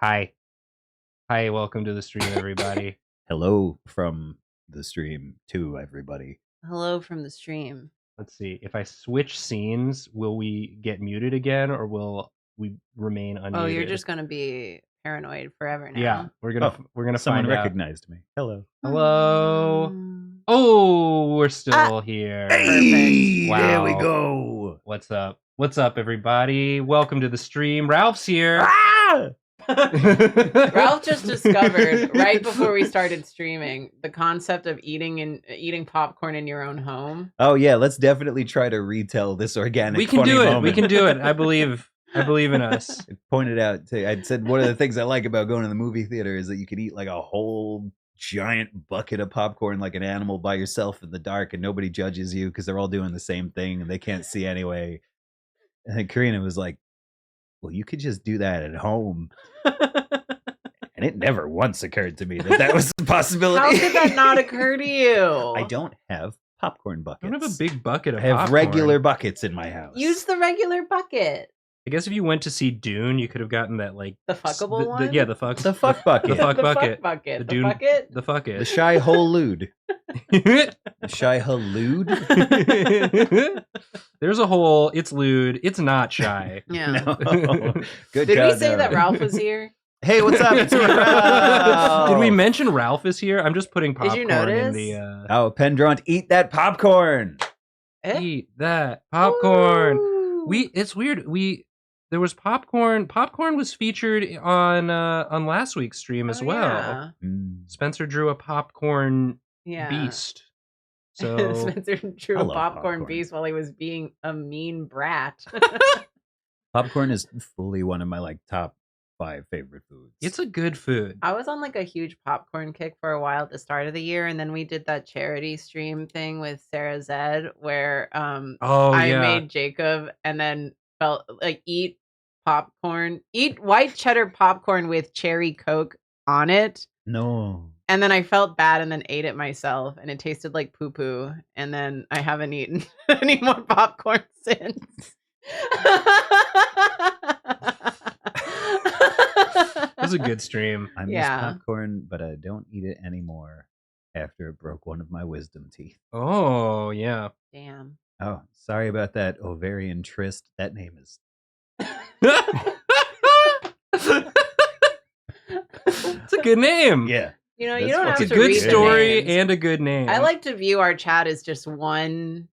Hi. Hi, welcome to the stream, everybody. Hello from the stream to everybody. Hello from the stream. Let's see. If I switch scenes, will we get muted again or will we remain unmuted? Oh, you're just gonna be paranoid forever now. Yeah, we're gonna Someone find out. recognized me. Hello. Hello. Oh, we're still here. Hey, Wow. there we go. What's up? What's up, everybody? Welcome to the stream. Ralph's here. Ah! Ralph just discovered right before we started streaming the concept of eating popcorn in your own home. Oh yeah, let's definitely try to retell this organic. We can funny do it. moment. We can do it. I believe in us. It pointed out I said one of the things I like about going to the movie theater is that you can eat like a whole giant bucket of popcorn like an animal by yourself in the dark, and nobody judges you because they're all doing the same thing and they can't see anyway. And then Karina was like, well, you could just do that at home. And it never once occurred to me that was a possibility. How did that not occur to you? I don't have popcorn buckets. I don't have a big bucket of I have popcorn. regular buckets in my house. Use the regular bucket. I guess if you went to see Dune, you could have gotten that like The fuckable one? Yeah, the fuck the fuck the bucket. fuck The bucket. fuck bucket. The The Dune bucket? the fuck The it. shy holude. The shy holude. There's a hole. It's lewd. It's not shy. Yeah. No. Good Did God, we say no. that Ralph was here? Hey, what's up? It's me, Ralph. Did we mention Ralph is here? I'm just putting popcorn you in notice? the Oh, Pendront, eat that popcorn. Eh? eat that popcorn. Ooh. It's weird. There was popcorn. Popcorn was featured on last week's stream as Oh, well. Yeah. Spencer drew a popcorn Yeah. beast. So Spencer drew I a love popcorn popcorn. beast while he was being a mean brat. Popcorn is fully one of my like top 5 favorite foods. it's a good food. I was on like a huge popcorn kick for a while at the start of the year, and then we did that charity stream thing with Sarah Zed where Oh I yeah. made Jacob and then felt like eat white cheddar popcorn with cherry Coke on it. No. And then I felt bad and then ate it myself, and it tasted like poo poo. And then I haven't eaten any more popcorn since. It was a good stream. I miss Yeah. popcorn, but I don't eat it anymore after it broke one of my wisdom teeth. Oh yeah. Damn. Oh, sorry about that, ovarian tryst. That name is... It's a good name. Yeah. You know, That's you don't have It's a to good read the story names. and a good name. I like to view our chat as just one.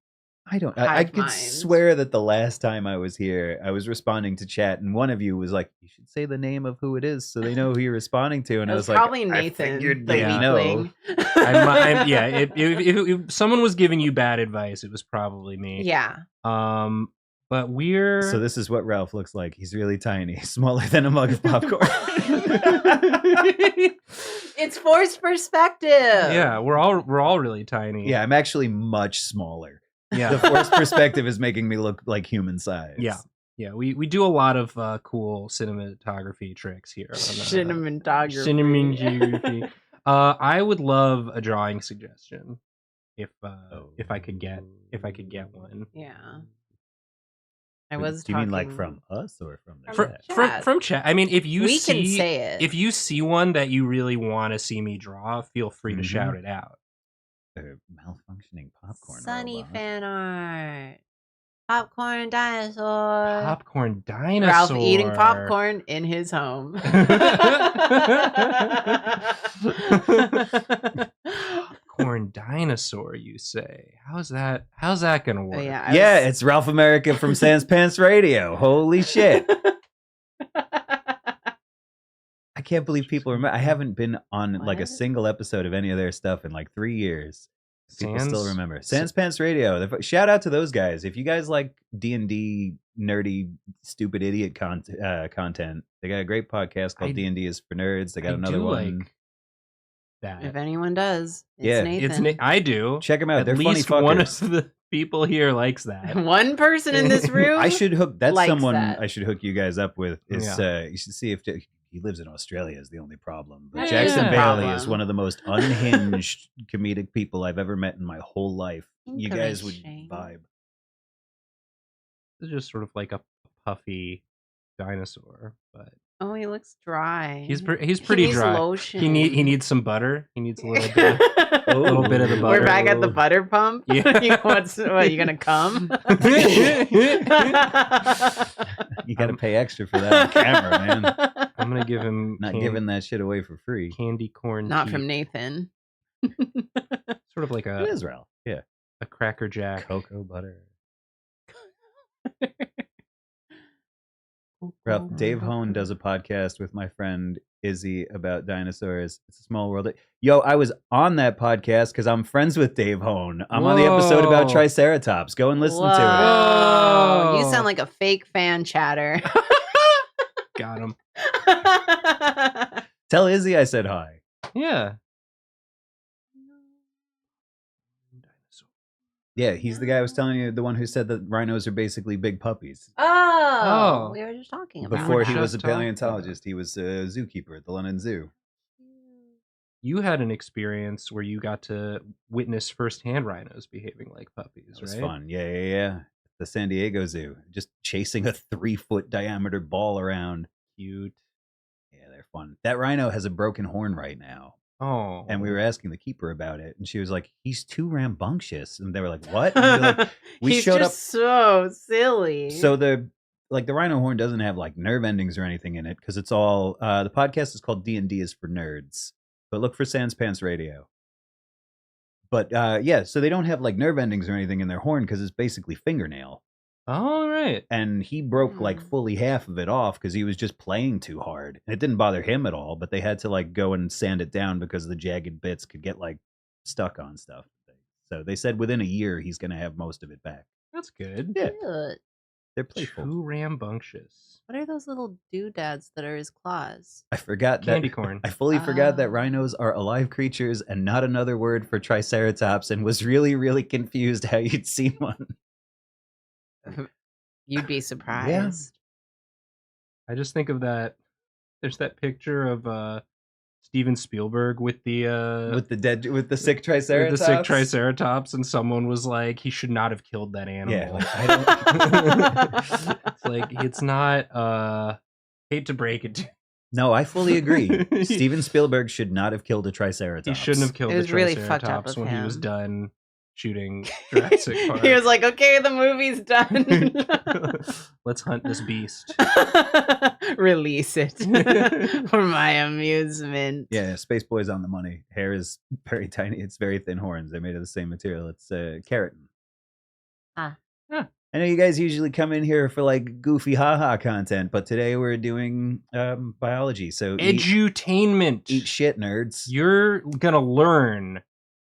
I don't... Hive I could mind. swear that the last time I was here, I was responding to chat, and one of you was like, you should say the name of who it is so they know who you're responding to. And It I was was like, probably I Nathan, figured the they'd know. weakling. Yeah. If someone was giving you bad advice, it was probably me. Yeah. But we're So this is what Ralph looks like. He's really tiny, smaller than a mug of popcorn. It's forced perspective. yeah, we're all really tiny. Yeah, I'm actually much smaller. yeah. The forced perspective is making me look like human size. Yeah. Yeah, we do a lot of cool cinematography tricks here. Cinematography. Cinematography. I would love a drawing suggestion if I could get one. Yeah. I was Do you mean like talking- from us or from the From chat? From chat. I mean, if you we see can say it. if you see one that you really want to see me draw, feel free to Mhm. shout it out. Malfunctioning popcorn Sunny robot. fan art. Popcorn dinosaur. Popcorn dinosaur. Ralph eating popcorn in his home. Popcorn dinosaur, you say? How's that gonna work? yeah, Yeah, it's Ralph America from Sans Pants Radio. Holy shit. I can't believe people remember. I haven't been on like a What? single episode of any of their stuff in like 3 years. People still Sans- remember. Sans Pants Radio. Shout out to those guys. If you guys like D&D nerdy, stupid idiot content, they got a great podcast called I- D&D is for Nerds. They got I another do one. like that. If anyone does, it's Yeah. Nathan. I do. Check them out. At They're least funny one fuckers. of the people here likes that. One person in this room. I should hook. That's likes someone that. I should hook you guys up with. Is Yeah. you should see if he lives in Australia is the only problem. But That Jackson is a Bailey problem. is one of the most unhinged comedic people I've ever met in my whole life. You Think of guys a would shame. vibe. It's just sort of like a puffy dinosaur, but Oh, he looks dry. He's pretty needs dry. Lotion. He needs some butter. He needs a little bit. A little bit of the butter. We're back at the butter pump. Yeah. What? You gonna come? You got to pay extra for that on camera, man. I'm gonna give him Not giving that shit away for free. candy corn. Not teeth. from Nathan. Sort of like It is Ralph. Yeah. a Cracker Jack. Cocoa butter. Ralph, Dave Hone does a podcast with my friend Izzy about dinosaurs. It's a small world. Yo, I was on that podcast because I'm friends with Dave Hone. I'm on the episode about Whoa. Triceratops. Go and listen to it. Whoa. You Whoa. sound like a fake fan chatter. Got him. Tell Izzy I said hi. Yeah. Yeah, he's the guy I was telling you, the one who said that rhinos are basically big puppies. Oh, we were just talking about Before he that. was a Just talking paleontologist, he was a zookeeper at the London Zoo. You had an experience where you got to witness firsthand rhinos behaving like puppies, It was right? fun. Yeah. The San Diego Zoo, just chasing a 3-foot diameter ball around. Cute. Yeah, they're fun. That rhino has a broken horn right now. Oh. And we were asking the keeper about it, and she was like, "He's too rambunctious." And they were like, "What?" And we were like, we He's showed just so silly. So the rhino horn doesn't have like nerve endings or anything in it because it's all the podcast is called D&D is for nerds, but look for Sans Pants Radio. But yeah, so they don't have like nerve endings or anything in their horn because it's basically fingernail. All right. And he broke like fully half of it off because he was just playing too hard. And it didn't bother him at all, but they had to like go and sand it down because the jagged bits could get like stuck on stuff. So they said within a year he's going to have most of it back. That's good. Yeah. Cute. They're playful. Too rambunctious. What are those little doodads that are his claws? I forgot Candy that. corn. I fully forgot that Oh. rhinos are alive creatures and not another word for triceratops, and was really, really confused how you'd seen one. You'd be surprised. I just think of that. There's that picture of Steven Spielberg with the with the sick triceratops. with the sick triceratops, and someone was like, he should not have killed that animal. Yeah, like, I It's like it's not. Hate to break it to No, I fully agree. Steven Spielberg should not have killed a triceratops. He shouldn't have killed It the was really fucked up Triceratops of when he was him. done shooting Jurassic Park. He was like, okay, the movie's done. Let's hunt this beast. Release it for my amusement. Yeah, Space Boy's on the money. Hair is very tiny. It's very thin horns. They're made of the same material. It's keratin. Ah. Huh. I know you guys usually come in here for like goofy haha content, but today we're doing biology. So Edutainment. eat shit, nerds. You're gonna learn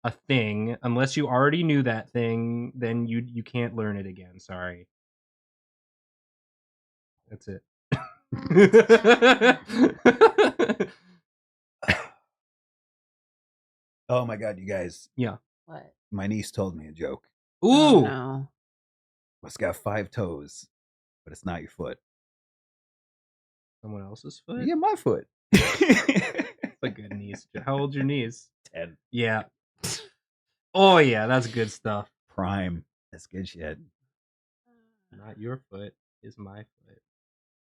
a thing. Unless you already knew that thing, then you can't learn it again. Sorry. That's it. Oh my god, you guys! What? My niece told me a joke. Ooh. Oh, no. It's got 5 toes, but it's not your foot. Someone else's foot? Yeah, my foot. That's a good niece. How old's your niece? 10. Yeah. Oh yeah, that's good stuff. Prime. That's good shit. Not your foot is my foot.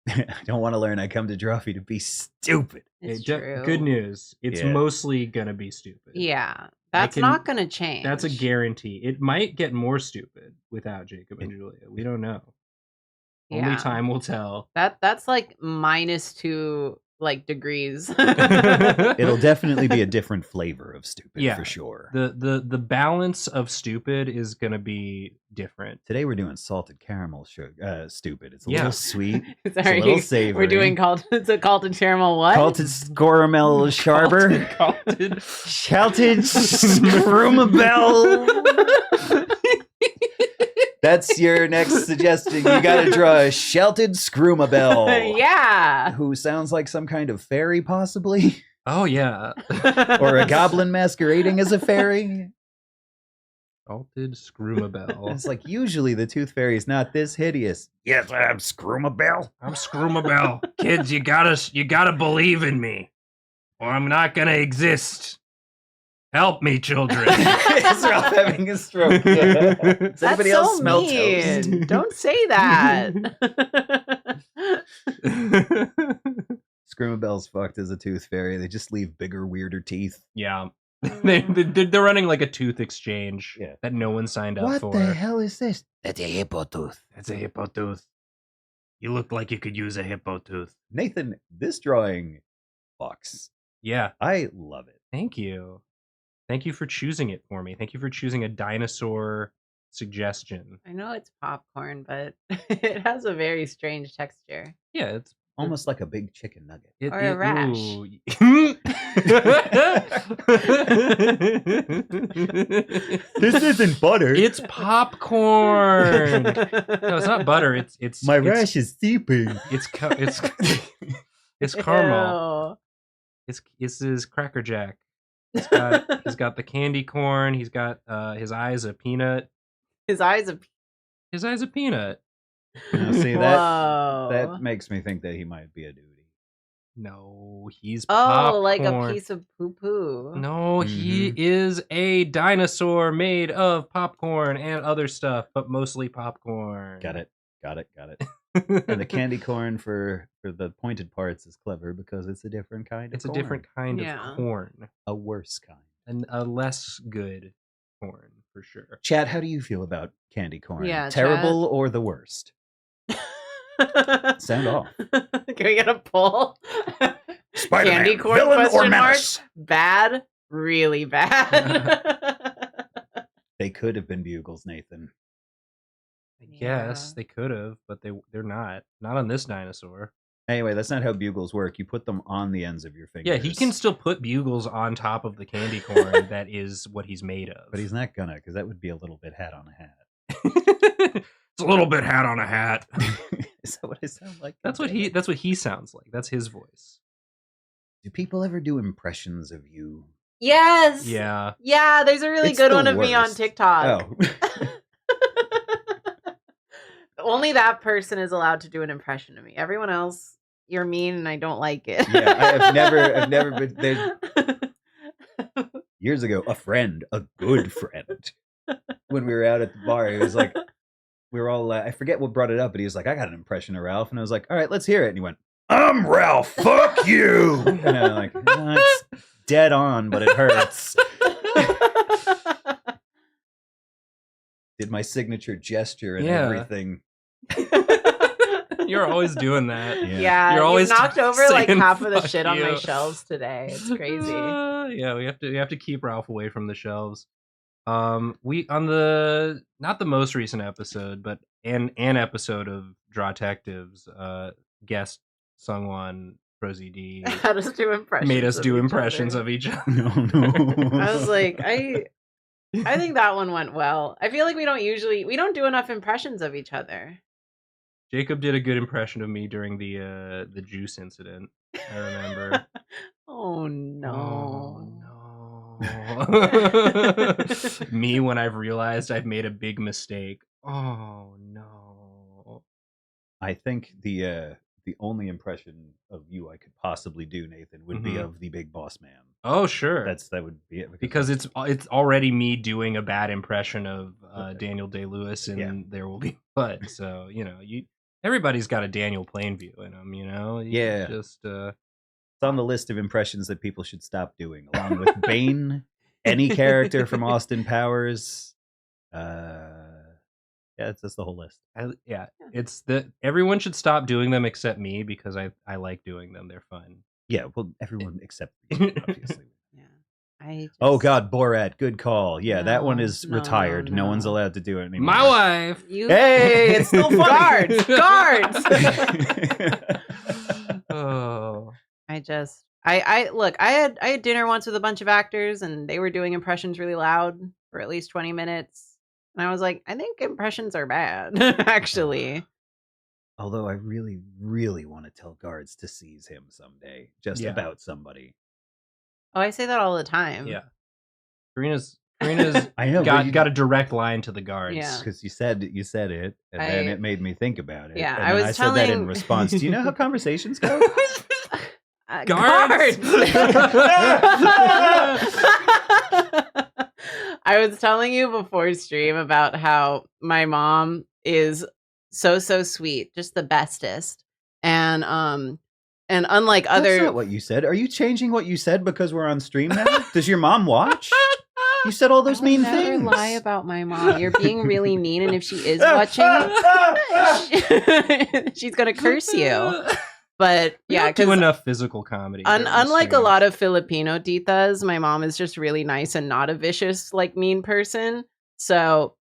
I don't want to learn. I come to Drawfee to be stupid. It's Hey, true. good news. It's Yeah. mostly gonna be stupid. Yeah. That's can- not going to change. That's a guarantee. It might get more stupid without Jacob and Julia. We don't know. Only Yeah. time will tell. That's like -2 like degrees. It'll definitely be a different flavor of stupid Yeah. for sure. The balance of stupid is gonna be different. Today we're doing salted caramel sugar, stupid. It's a Yeah. little sweet. Sorry, little savory. we're doing it's a Calton caramel what? Salted caramel sharber. Calted. Salted scroomabell. That's your next suggestion. You gotta draw a shelted scroomabell. Yeah. Who sounds like some kind of fairy, possibly? Oh yeah. Or a goblin masquerading as a fairy? Salted Scroomabell. It's like usually the tooth fairy is not this hideous. Yes, I'm Scroomabell. I'm Scroomabell. Kids, you gotta believe in me, or I'm not gonna exist. Help me, children. Is Ralph having a stroke? Does anybody else smell toast? Don't say that. Screamabelle's fucked as a tooth fairy. They just leave bigger, weirder teeth. Yeah. They're running like a tooth exchange that no one signed up for. What the hell is this? That's a hippo tooth. That's a hippo tooth. You look like you could use a hippo tooth. Nathan, this drawing fucks. Yeah. I love it. Thank you. Thank you for choosing it for me. Thank you for choosing a dinosaur suggestion. I know it's popcorn, but it has a very strange texture. Yeah, it's almost like a big chicken nugget. Or a rash. This isn't butter. It's popcorn. No, it's not butter. It's my rash is seeping. It's caramel. It's his Cracker Jack. He's got the candy corn. He's got his eyes a peanut. His eyes a peanut. Now, see that makes me think that he might be a dude. No, he's popcorn. Like a piece of poo-poo. No, he is a dinosaur made of popcorn and other stuff, but mostly popcorn. Got it. And the candy corn for the pointed parts is clever because it's a different kind of corn. It's a different kind of corn. A worse kind. And a less good corn, for sure. Chat, how do you feel about candy corn? Yeah, terrible or the worst? Sound off. Can we get a poll? Spider-Man, candy corn villain question or menace? mark? Bad, really bad. They could have been bugles, Nathan. I guess they could have, but they're not. Not on this dinosaur. Anyway, that's not how bugles work. You put them on the ends of your fingers. Yeah, he can still put bugles on top of the candy corn. That is what he's made of. But he's not gonna, because that would be a little bit hat on a hat. It's a little bit hat on a hat. Is that what I sound like? That's what he sounds like. That's his voice. Do people ever do impressions of you? Yes. Yeah. Yeah, there's a really good one of me on TikTok. Oh. Only that person is allowed to do an impression of me. Everyone else, you're mean and I don't like it. Yeah, I've never been there. Years ago, a good friend, when we were out at the bar, he was like, we were all, I forget what brought it up, but he was like, I got an impression of Ralph. And I was like, all right, let's hear it. And he went, I'm Ralph, fuck you. And I'm like, no, it's dead on, but it hurts. Did my signature gesture and everything. You're always doing that. Yeah, you're always knocked over like half of the shit you on my shelves today. It's crazy. Yeah, we have to keep Ralph away from the shelves. We on the not the most recent episode, but an episode of Drawtectives, guest Sungwon ProZD Had us do impressions. Made us do impressions of each other. No. I was like, I think that one went well. I feel like we don't do enough impressions of each other. Jacob did a good impression of me during the juice incident. I remember. Oh no. Me when I've realized I've made a big mistake. Oh no. I think the only impression of you I could possibly do, Nathan, would be of the Big Boss Man. Oh sure. That would be it. Because it's already me doing a bad impression of Daniel Day-Lewis in There Will Be Blood. So, everybody's got a Daniel Plainview in them, Just it's on the list of impressions that people should stop doing, along with Bane, any character from Austin Powers. It's just the whole list. It's everyone should stop doing them except me because I like doing them. They're fun. Yeah, well, everyone except you, obviously. Oh God, Borat, good call. Yeah, that one is retired. No one's allowed to do it anymore. My wife. Hey, it's still funny. Guards. Oh. I look, I had dinner once with a bunch of actors and they were doing impressions really loud for at least 20 minutes. And I was like, I think impressions are bad, actually. Although I really, really want to tell guards to seize him someday, just about somebody. Oh, I say that all the time. Yeah. Karina's I know, got a direct line to the guards. Yeah. Because you said it, and then it made me think about it. Yeah, and I said that in response. Do you know how conversations go? Guards! I was telling you before stream about how my mom is so sweet, just the bestest. And And unlike That's other not what you said. Are you changing what you said because we're on stream now? Does your mom watch? You said all those mean never things. lie about my mom. You're being really mean, and if she is watching, she's gonna curse you. But We yeah, don't do because enough physical comedy. during the unlike a stream. lot of Filipino titas, my mom is just really nice and not a vicious, like mean person. So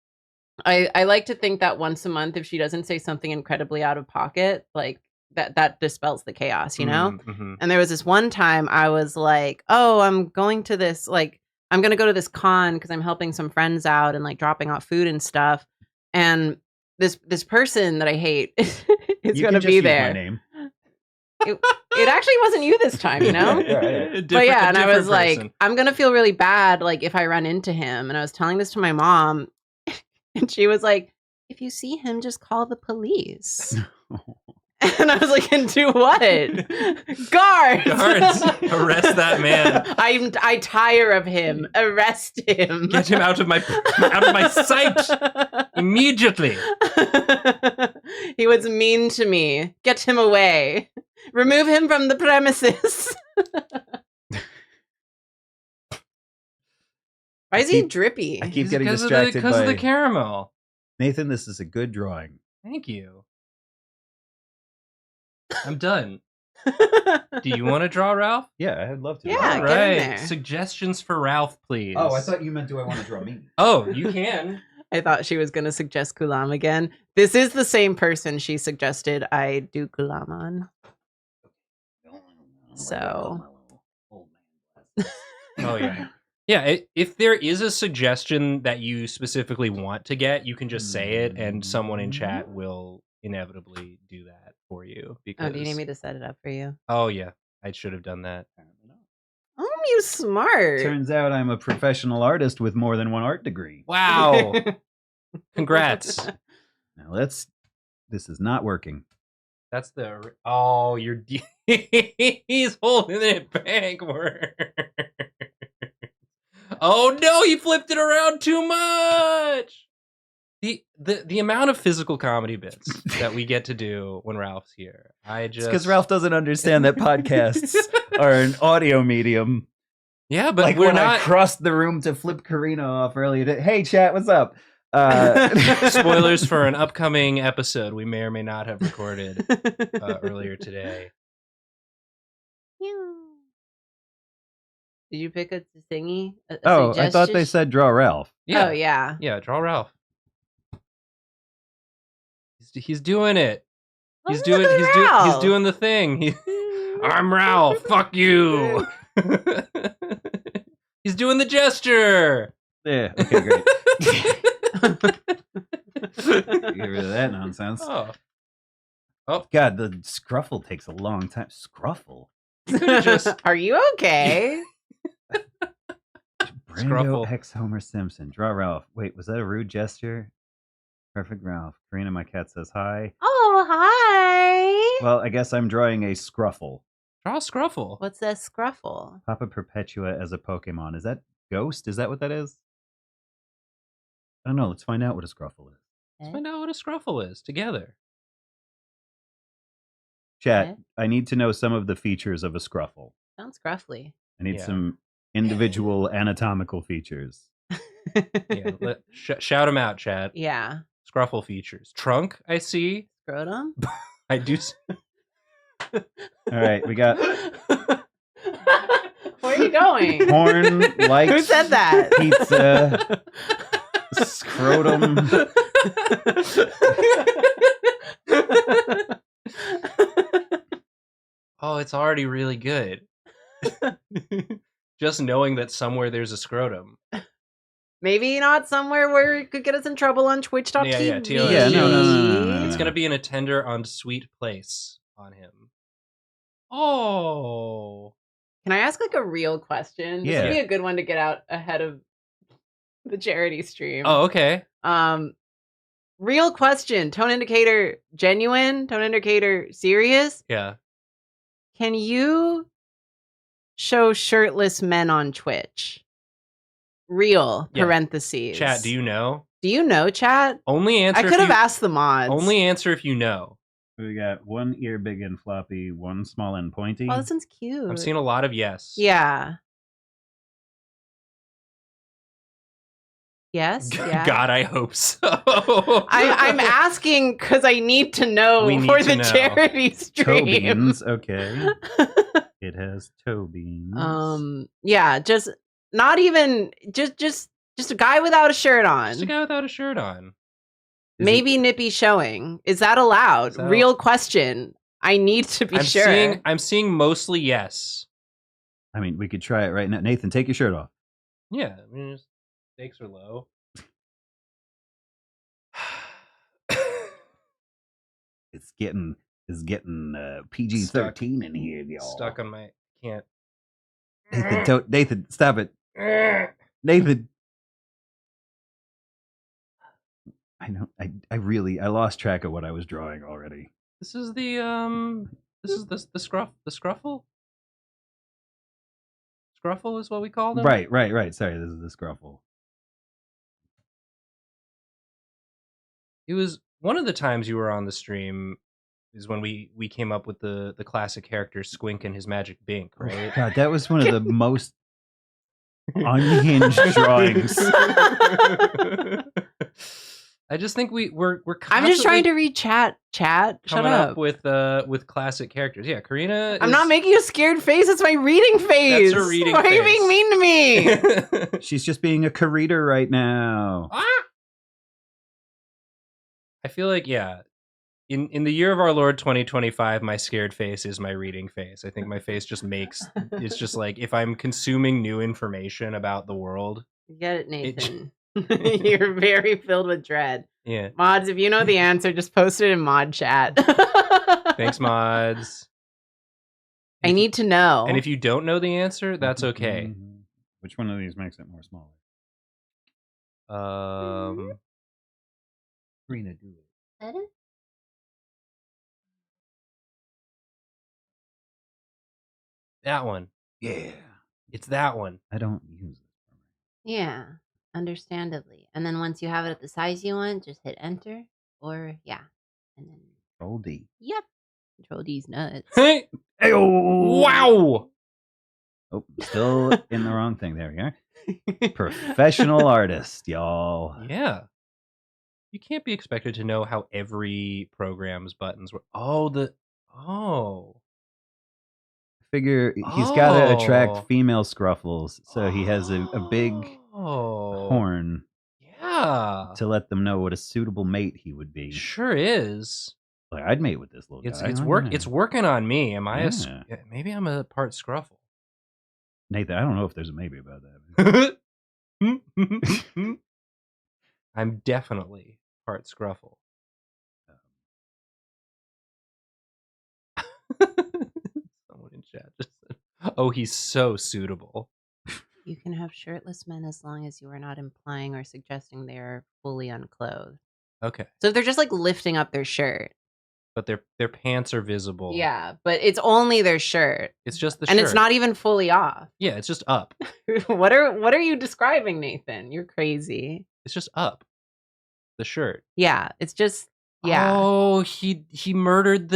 I like to think that once a month, if she doesn't say something incredibly out of pocket, like that dispels the chaos, you know? Mm-hmm. And there was this one time I was like, oh, I'm going to this, like, I'm going to go to this con because I'm helping some friends out and like dropping off food and stuff. And this person that I hate is You going can to just be use there. my name. It actually wasn't you this time, you know? But yeah, and I was like, I'm going to feel really bad like if I run into him. And I was telling this to my mom and she was like, if you see him, just call the police. And I was like, and do what? Guards! Guards, arrest that man. I tire of him. Arrest him. Get him out of my sight immediately. He was mean to me. Get him away. Remove him from the premises. Why is he drippy? I keep getting Because distracted of by the caramel. Nathan. This is a good drawing. Thank you. I'm done. Do you want to draw, Ralph? Yeah, I'd love to. Yeah, All get in right. there. Suggestions for Ralph, please. Oh, I thought you meant, do I want to draw me? Oh, you can. I thought she was going to suggest Kulam again. This is the same person she suggested I do Kulam on. So. Oh, yeah. Yeah, if there is a suggestion that you specifically want to get, you can just say it, and someone in chat will inevitably do that for you. Because... Oh, do you need me to set it up for you? Oh, yeah. I should have done that. Oh, you smart. Turns out I'm a professional artist with more than one art degree. Wow. Congrats. Now this is not working. That's the... Oh, you're... He's holding it backward. Oh, no, he flipped it around too much. The amount of physical comedy bits that we get to do when Ralph's here, It's because Ralph doesn't understand that podcasts are an audio medium. Yeah, but like we're when not... I crossed the room to flip Karina off earlier today. Hey, chat, what's up? Spoilers for an upcoming episode we may or may not have recorded earlier today. Did you pick a thingy? I thought they said draw Ralph. Yeah. Oh, yeah. Yeah, draw Ralph. He's doing it. He's doing the thing. I'm Ralph. Fuck you. He's doing the gesture. Yeah. Okay, great. Get rid of that nonsense. Oh, God, the scruffle takes a long time. Scruffle. Are you okay? Brando Scruffle. X Homer Simpson. Draw Ralph. Wait, was that a rude gesture? Perfect Ralph. Karina, my cat, says hi. Oh, hi. Well, I guess I'm drawing a Scruffle. Draw Scruffle. What's a Scruffle? Papa Perpetua as a Pokemon. Is that Ghost? Is that what that is? I don't know. Let's find out what a Scruffle is. Let's find out what a Scruffle is together. Chat, I need to know some of the features of a Scruffle. Sounds scruffly. I need some individual anatomical features. Yeah, shout them out, chat. Yeah. Scruffle features. Trunk, I see. Scrotum? I do. All right, we got Where are you going? horn, lights. Who said that? Pizza, scrotum. Oh, it's already really good. Just knowing that somewhere there's a scrotum. Maybe not somewhere where it could get us in trouble on Twitch.tv. Yeah, TLS. Yeah, no. It's gonna be in a tender on sweet place on him. Oh. Can I ask like a real question? This Yeah. would be a good one to get out ahead of the charity stream. Oh, okay. Real question. Tone indicator genuine? Tone indicator serious? Yeah. Can you show shirtless men on Twitch? Real, Yeah. parentheses. Chat, do you know? Do you know, chat? Only answer I could have asked the mods. Only answer if you know. We got one ear big and floppy, one small and pointy. Oh, this one's cute. I'm seeing a lot of yes. Yeah. Yes. Yeah. God, I hope so. I'm asking because I need to know for the charity stream. Toe beans, okay. It has toe beans. Yeah, just not even just a guy without a shirt on. Just a guy without a shirt on. Maybe nippy showing. Is that allowed? Real question. I need to be sure. I'm seeing mostly yes. I mean, we could try it right now. Nathan, take your shirt off. Yeah, I mean, stakes are low. It's getting PG-13 in here, y'all. Stuck on my can't. Nathan, stop it. Nathan. I know. I lost track of what I was drawing already. This is the scruffle. Scruffle is what we call them. Right. Sorry, this is the scruffle. It was one of the times you were on the stream is when we came up with the classic character Squink and his magic bink, right? God, that was one of the most unhinged drawings. I just think we're I'm just trying to read chat. Shut up. With classic characters. Yeah, Karina. I'm not making a scared face. It's my reading face. That's her reading Why face. are you being mean to me? She's just being a reader right now. I feel like in the year of our Lord 2025, my scared face is my reading face. I think my face just it's just like if I'm consuming new information about the world. Get it, Nathan. You're very filled with dread. Yeah. Mods, if you know the answer, just post it in mod chat. Thanks, mods. I need to know. And if you don't know the answer, that's okay. Which one of these makes it more smaller? Karina, do it. That one. Yeah. It's that one. I don't use it. Yeah, understandably. And then once you have it at the size you want, just hit enter. Or, yeah. And then Control D. Yep. Control D's nuts. Hey! Wow! Oh, still in the wrong thing. There we are. Professional artist, y'all. Yeah. You can't be expected to know how every program's buttons work. Figure he's got to attract female scruffles, so he has a big horn. Yeah. To let them know what a suitable mate he would be. Sure is. Like, I'd mate with this little guy. It's working on me. Am I maybe I'm a part scruffle? Nathan, I don't know if there's a maybe about that. I'm definitely part scruffle. Someone in chat just said, "Oh, he's so suitable." You can have shirtless men as long as you are not implying or suggesting they are fully unclothed. Okay. So if they're just like lifting up their shirt. But their pants are visible. Yeah, but it's only their shirt. It's just the shirt. And it's not even fully off. Yeah, it's just up. What are you describing, Nathan? You're crazy. It's just up. The shirt. Yeah, it's just Oh, he murdered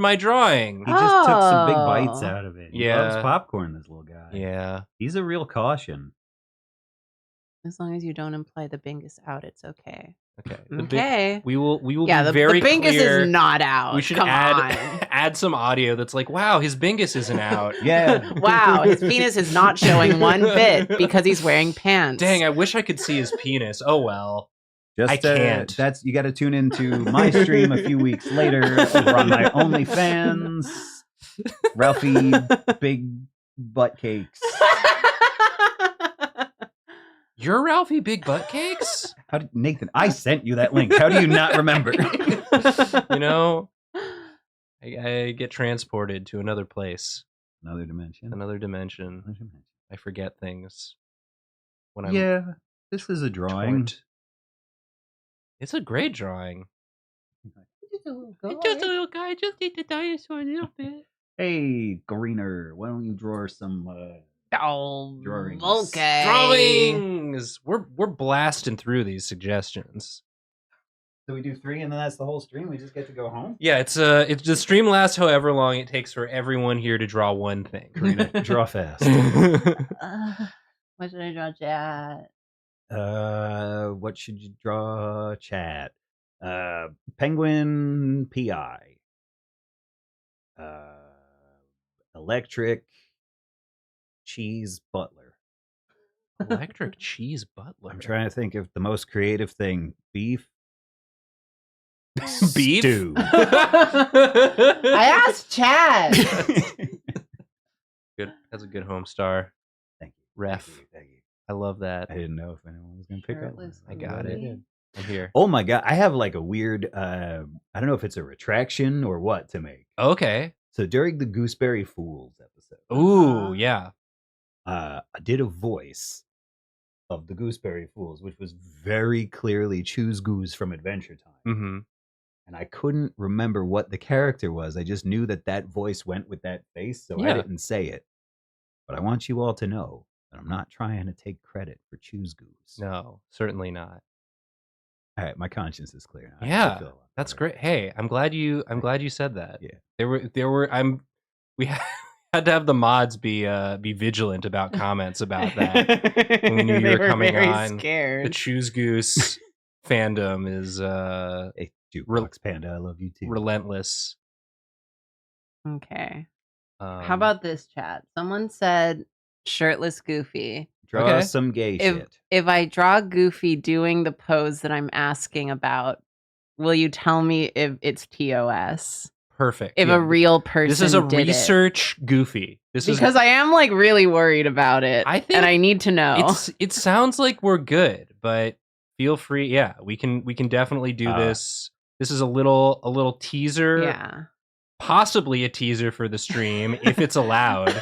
my drawing. He just took some big bites out of it. He loves popcorn, this little guy. Yeah. He's a real caution. As long as you don't imply the bingus out, it's okay. Okay. We will be the very clear. The bingus is not out. We should add some audio that's like, wow, his bingus isn't out. Yeah. Wow, his penis is not showing one bit because he's wearing pants. Dang, I wish I could see his penis. Oh well. I can't. You got to tune into my stream a few weeks later over on my OnlyFans. Ralphie Big Butt Cakes. You're Ralphie Big Butt Cakes? Nathan, I sent you that link. How do you not remember? You know, I get transported to another place. Another dimension. I forget things. When this is a drawing. It's a great drawing. Just a little guy. Just eat the dinosaur a little bit. Hey, Greener, why don't you draw some drawings? Okay. Drawings. We're blasting through these suggestions. So we do 3, and then that's the whole stream. We just get to go home. Yeah, it's the stream lasts however long it takes for everyone here to draw one thing. Karina, draw fast. What should I draw, chat? What should you draw, chat? Penguin PI. Electric cheese butler. Electric cheese butler. I'm trying to think of the most creative thing. Beef. Beef? Stew. I asked Chad. Good. That's a good home star. Thank you. Ref. Thank you. I love that. I didn't know if anyone was going to pick up. Shirtless I got it. Goofy. I'm here. Oh my god, I have like a weird I don't know if it's a retraction or what to make. Okay. So during the Gooseberry Fools episode, Ooh, yeah. I did a voice of the Gooseberry Fools, which was very clearly Choose Goose from Adventure Time. Mm-hmm. And I couldn't remember what the character was. I just knew that that voice went with that face, so I Yeah. didn't say it. But I want you all to know that I'm not trying to take credit for Choose Goose. No, certainly not. All right, my conscience is clear now. I Yeah, feel a lot that's better. great. Hey, I'm glad you said that. Yeah. We had to have the mods be vigilant about comments about that. When we knew you They were coming very on, scared. The Choose Goose fandom is Hey, Jukebox Panda, I love you too. relentless. Okay. How Um, about this, chat? Someone said shirtless Goofy. Draw Okay. some gay shit. If I draw Goofy doing the pose that I'm asking about, will you tell me if it's TOS? perfect? If Yeah, a real person this is a did research Goofy. This because I am like really worried about it. I think and I need to know. it sounds like we're good, but feel free. Yeah, we can definitely do this. This is a little teaser. Yeah. Possibly a teaser for the stream if it's allowed.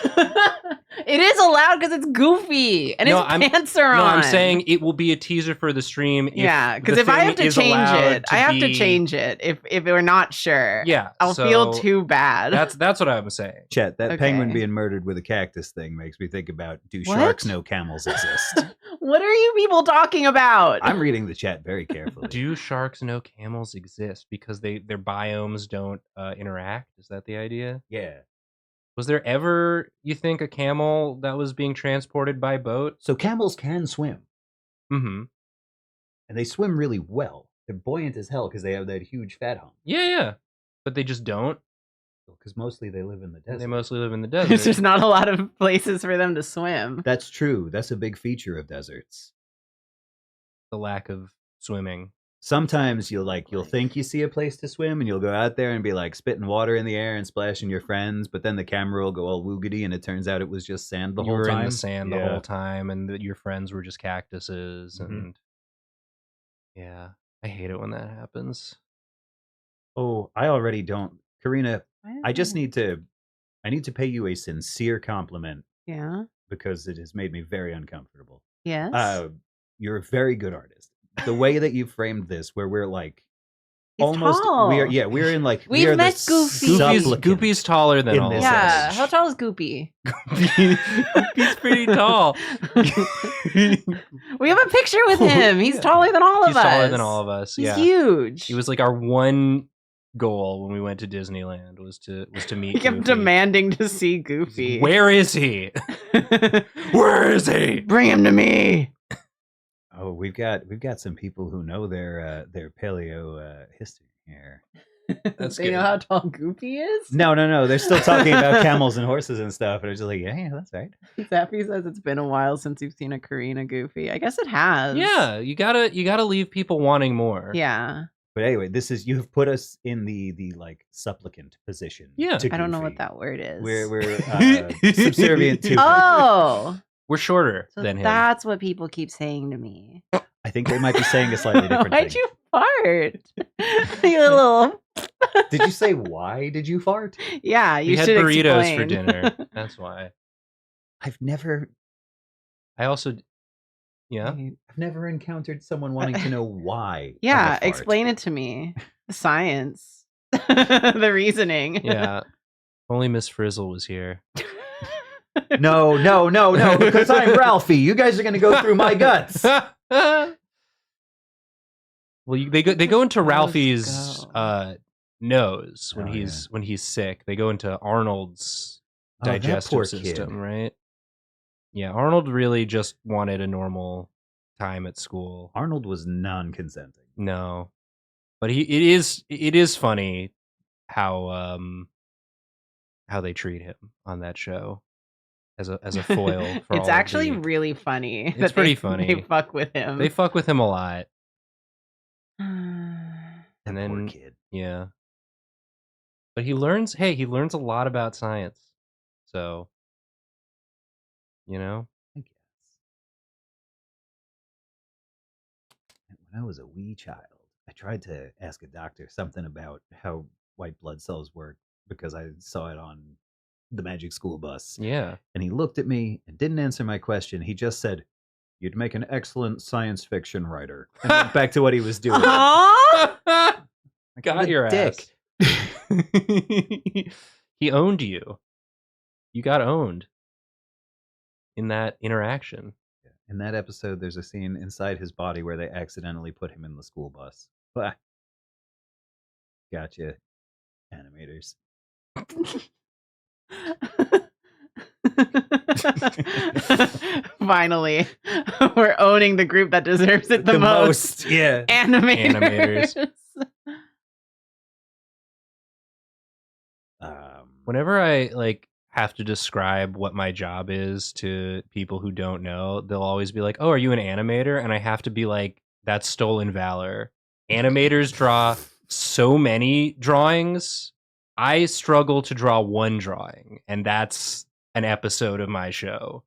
It is allowed because it's Goofy and No, his pants are on. No, I'm saying it will be a teaser for the stream. Yeah, because if I have to change it, I have to change it. If we're not sure, Yeah, I'll feel too bad. That's what I'm saying. Chet, that Okay. penguin being murdered with a cactus thing makes me think about, do What? sharks know camels exist? What are you people talking about? I'm reading the chat very carefully. Do sharks know camels exist because their biomes don't interact? Is that the idea? Yeah. Was there ever, you think, a camel that was being transported by boat? So camels can swim, Mm-hmm. and they swim really well. They're buoyant as hell because they have that huge fat hump. Yeah. But they just don't. Because mostly they live in the desert. They mostly live in the There's desert. just not a lot of places for them to swim. That's true. That's a big feature of deserts. The lack of swimming. Sometimes you'll think you see a place to swim, and you'll go out there and be like spitting water in the air and splashing your friends, but then the camera will go all woogity, and it turns out it was just sand the You whole were time. in the sand the Yeah. whole time, and that your friends were just cactuses. Mhm. And yeah, I hate it when that happens. Oh, I already don't. Karina, I need to pay you a sincere compliment Yeah. because it has made me very uncomfortable. Yes. You're a very good artist. The way that you framed this, where we're like He's almost, tall. we're in like We've we are met the Goofy. supplicant. Goopy's taller than in all of this us. Yeah. episode. How tall is Goopy? Goopy's pretty tall. We have a picture with him. He's Yeah. taller than all of He's us. taller than all of us. He's Yeah, huge. he was like our one goal when we went to Disneyland was to meet. He kept Goofy. demanding to see Goofy. Where is he? Where is he? Bring him to me. Oh, we've got some people who know their paleo history here. That's They good. know how tall Goofy is? No. They're still talking about camels and horses and stuff. And I was just like, yeah, that's right. Zappy says it's been a while since you've seen a Karina Goofy. I guess it has. Yeah, you gotta leave people wanting more. Yeah. But anyway, you have put us in the like supplicant position. Yeah. to I don't know Goofy. what that word is. We're subservient to. Oh. We're shorter So than him. that's what people keep saying to me. I think they might be saying a slightly different Why'd thing. you fart? You little. Did you say why did you fart? Yeah, you We had should burritos explain. for dinner. That's why. I've never encountered someone wanting to know why. of a Yeah, fart. explain it to me. The science, the reasoning. Yeah. Only Miss Frizzle was here. No, because I'm Ralphie. You guys are going to go through my guts. Well, they go into Ralphie's nose when he's sick. They go into Arnold's digestive system, right? Yeah, Arnold really just wanted a normal time at school. Arnold was non-consenting. No, but it is funny how they treat him on that show as a foil. For it's actually really funny. It's pretty funny. They fuck with him. They fuck with him a lot. And then, poor kid. Yeah. But he learns a lot about science. So, you know? I guess. When I was a wee child, I tried to ask a doctor something about how white blood cells work because I saw it on the Magic School Bus. Yeah. And he looked at me and didn't answer my question. He just said, "You'd make an excellent science fiction writer." And went back to what he was doing. Got your dick. He owned you. You got owned in that interaction. In that episode, there's a scene inside his body where they accidentally put him in the school bus. Gotcha, animators. Finally, we're owning the group that deserves it the most. Yeah, animators. Whenever I have to describe what my job is to people who don't know, they'll always be like, "Oh, are you an animator?" And I have to be like, "That's stolen valor." Animators draw so many drawings. I struggle to draw one drawing, and that's an episode of my show.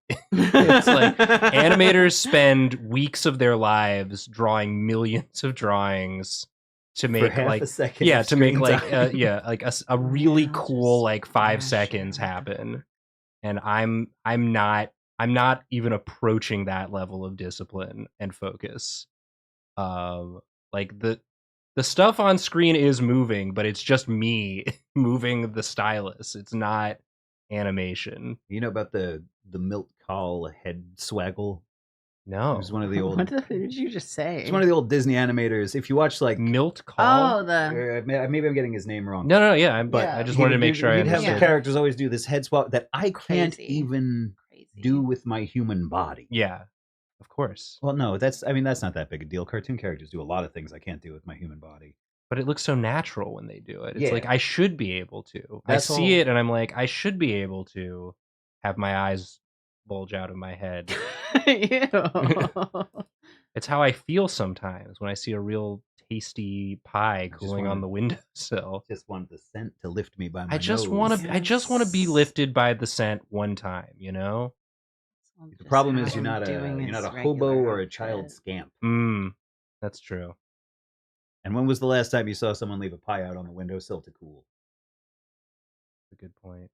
It's like animators spend weeks of their lives drawing millions of drawings to make a really cool 5 seconds happen. And I'm not even approaching that level of discipline and focus. The stuff on screen is moving, but it's just me moving the stylus. It's not animation. You know about the Milt Kahl head swaggle? No. It was one of the old... What did you just say? It's one of the old Disney animators. If you watch Milt Kahl? Maybe I'm getting his name wrong. No, I just wanted to make sure I understood. He'd have the characters always do this head swap that I can't even do with my human body. Yeah, of course. Well, no, that's not that big a deal. Cartoon characters do a lot of things I can't do with my human body. But it looks so natural when they do it. It's like, I should be able to. I see it and I'm like, I should be able to have my eyes bulge out of my head. It's how I feel sometimes when I see a real tasty pie cooling on the windowsill. Just want the scent to lift me by my I just want to be lifted by the scent one time, you know? The problem is you're not a hobo or a child scamp. That's true. And when was the last time you saw someone leave a pie out on the windowsill to cool? That's a good point.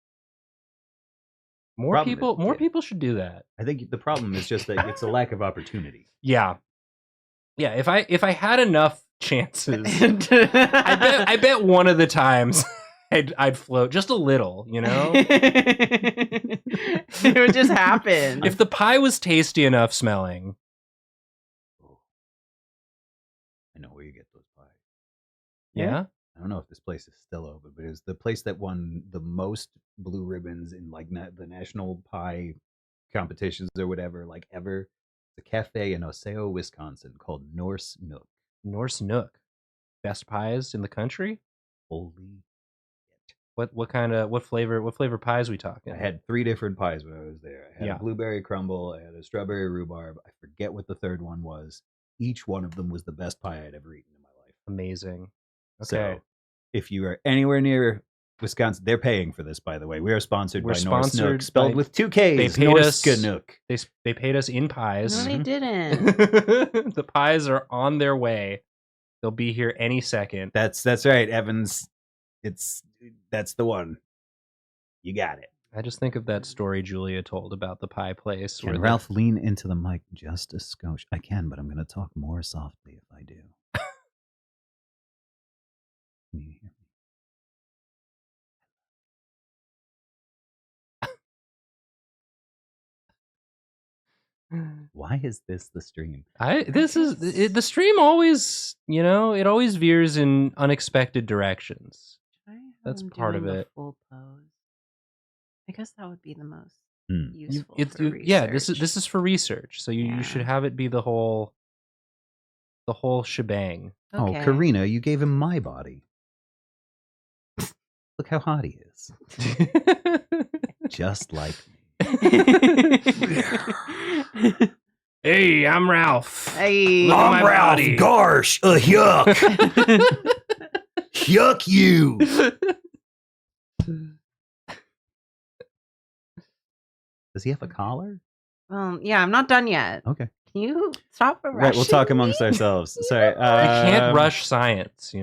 More people should do that. I think the problem is just that it's a lack of opportunity. Yeah. Yeah, if I had enough chances, I bet one of the times I'd float just a little, you know? It would just happen. If the pie was tasty enough smelling. I know where you get those pies. Yeah? I don't know if this place is still open, but it was the place that won the most blue ribbons in the national pie competitions or whatever, ever. The cafe in Osseo, Wisconsin, called Norse Nook. Norse Nook, best pies in the country. Holy shit! What flavor pies we talking? I had 3 different pies when I was there. I had a blueberry crumble, I had a strawberry rhubarb. I forget what the third one was. Each one of them was the best pie I'd ever eaten in my life. Amazing. Okay. So, if you are anywhere near Wisconsin, they're paying for this, by the way. We are sponsored by Norse Nook, spelled with 2 Ks. They paid us. Nook. They paid us in pies. No, they didn't. The pies are on their way. They'll be here any second. That's right, Evans. That's the one. You got it. I just think of that story Julia told about the pie place. Can Ralph lean into the mic just a skosh? I can, but I'm going to talk more softly if I do. Can you hear me? Why is this the stream? The stream always, it always veers in unexpected directions. That's part of it. Full pose. I guess that would be the most Hmm. useful. Yeah, this is for research, so you should have it be the whole shebang. Okay. Oh, Karina, you gave him my body. Look how hot he is. Just like me. Hey, I'm Ralph. Hey, I'm Ralph. Body. Gosh, yuck. Yuck you. Does he have a collar? Yeah, I'm not done yet. Okay. Can you stop rushing? Right, we'll talk amongst ourselves. Sorry. We can't rush science,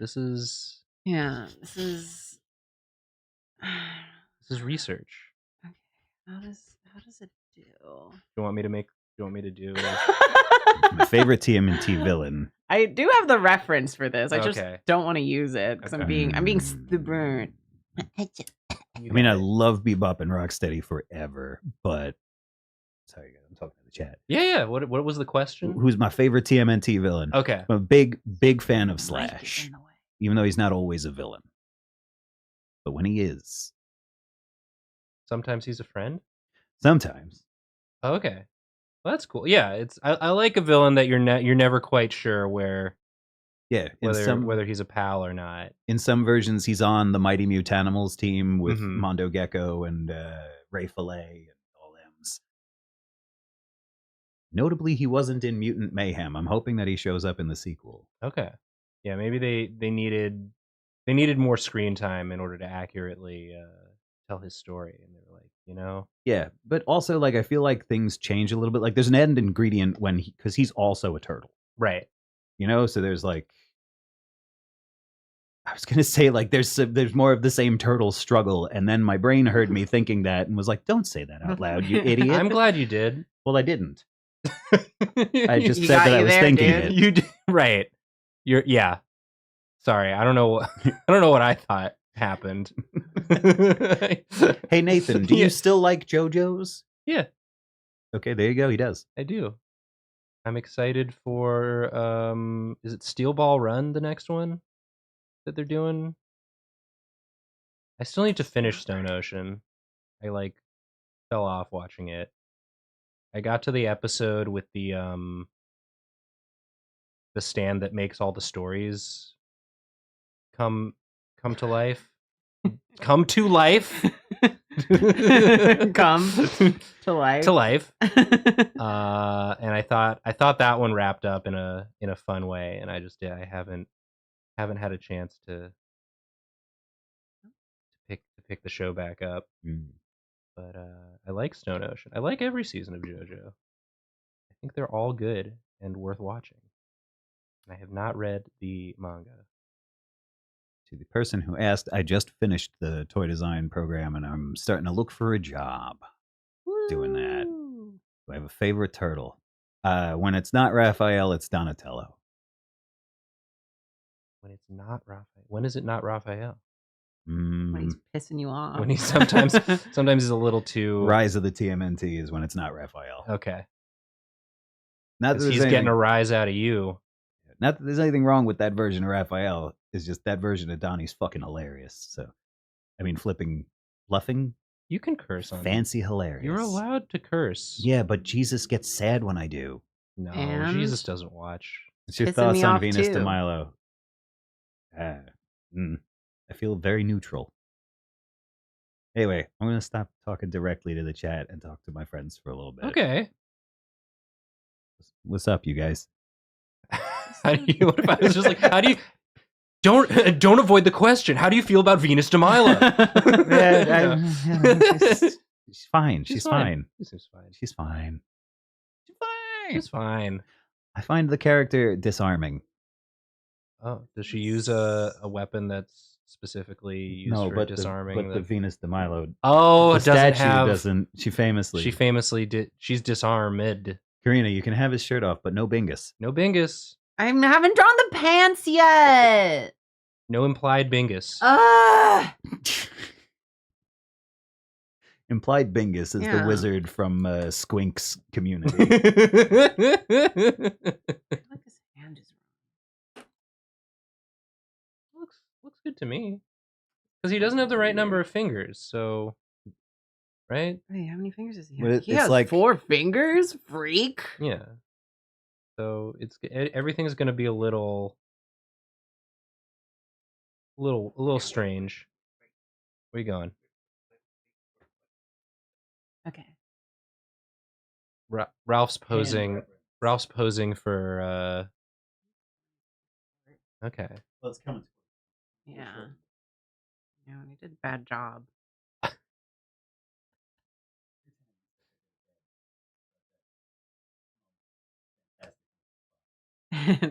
This is... Yeah, this is research. Okay. How does it do? You want me to do my favorite TMNT villain? I do have the reference for this. I just don't want to use it because I'm being stubborn. I mean, I love Bebop and Rocksteady forever, but sorry, guys, I'm talking to the chat. Yeah. What was the question? Who's my favorite TMNT villain? Okay, I'm a big fan of Slash, even though he's not always a villain. But when he is, sometimes he's a friend. Sometimes. Okay, well, that's cool. Yeah, I like a villain that you're never quite sure where. Yeah, whether he's a pal or not. In some versions, he's on the Mighty Mutanimals team with Mondo Gecko and Ray Fillet and all them's. Notably, he wasn't in Mutant Mayhem. I'm hoping that he shows up in the sequel. Okay, yeah, maybe they needed more screen time in order to accurately tell his story, and they were like, Yeah, but also like I feel like things change a little bit. Like there's an end ingredient because he's also a turtle, right? So there's like, I was gonna say like there's more of the same turtle struggle, and then my brain heard me thinking that and was like, don't say that out loud, you idiot. I'm glad you did. Well, I didn't. I just said that I was thinking it. You did, right? Yeah. Sorry, I don't know what I thought happened. Hey Nathan, do you still like JoJo's? Yeah. Okay, there you go. He does. I do. I'm excited for is it Steel Ball Run, the next one that they're doing? I still need to finish Stone Ocean. I fell off watching it. I got to the episode with the stand that makes all the stories come to life. Come to life. Come to life. To life. And I thought that one wrapped up in a fun way, and I haven't had a chance to pick the show back up. But I like Stone Ocean. I like every season of JoJo. I think they're all good and worth watching. And I have not read the manga. To the person who asked, I just finished the toy design program and I'm starting to look for a job. Woo! Doing that. Do I have a favorite turtle? When it's not Raphael, it's Donatello. When it's not Raphael. When is it not Raphael? When he's pissing you off. When he's sometimes he's a little too. Rise of the TMNT is when it's not Raphael. Okay. Not that he's getting a rise out of you. Not that there's anything wrong with that version of Raphael. It's just that version of Donnie's fucking hilarious. So, I mean, bluffing. You can curse on fancy hilarious. You're allowed to curse. Yeah, but Jesus gets sad when I do. No, and Jesus doesn't watch. What's your thoughts on Venus de Milo? I feel very neutral. Anyway, I'm going to stop talking directly to the chat and talk to my friends for a little bit. Okay. What's up, you guys? What if I was just like, how do you... Don't avoid the question. How do you feel about Venus de Milo? She's fine. She's fine. She's fine. She's fine. She's fine. I find the character disarming. Oh, does she use a weapon that's specifically used for disarming? The Venus de Milo. Oh, the doesn't statue have. Doesn't she famously did. She's disarmed. Karina, you can have his shirt off, but no Bingus. No Bingus. I haven't drawn the pants yet. No implied Bingus. Implied Bingus is the wizard from Squink's Community. I feel like his hand is wrong. Looks good to me. Because he doesn't have the right number of fingers, so... Right? Wait, how many fingers does he have? He it's has like 4 fingers? Freak. Yeah. So everything's going to be a little strange. Where you going? Okay. Ralph's posing. Ralph's posing for. Okay. Well, it's coming. Yeah. Yeah, he did a bad job.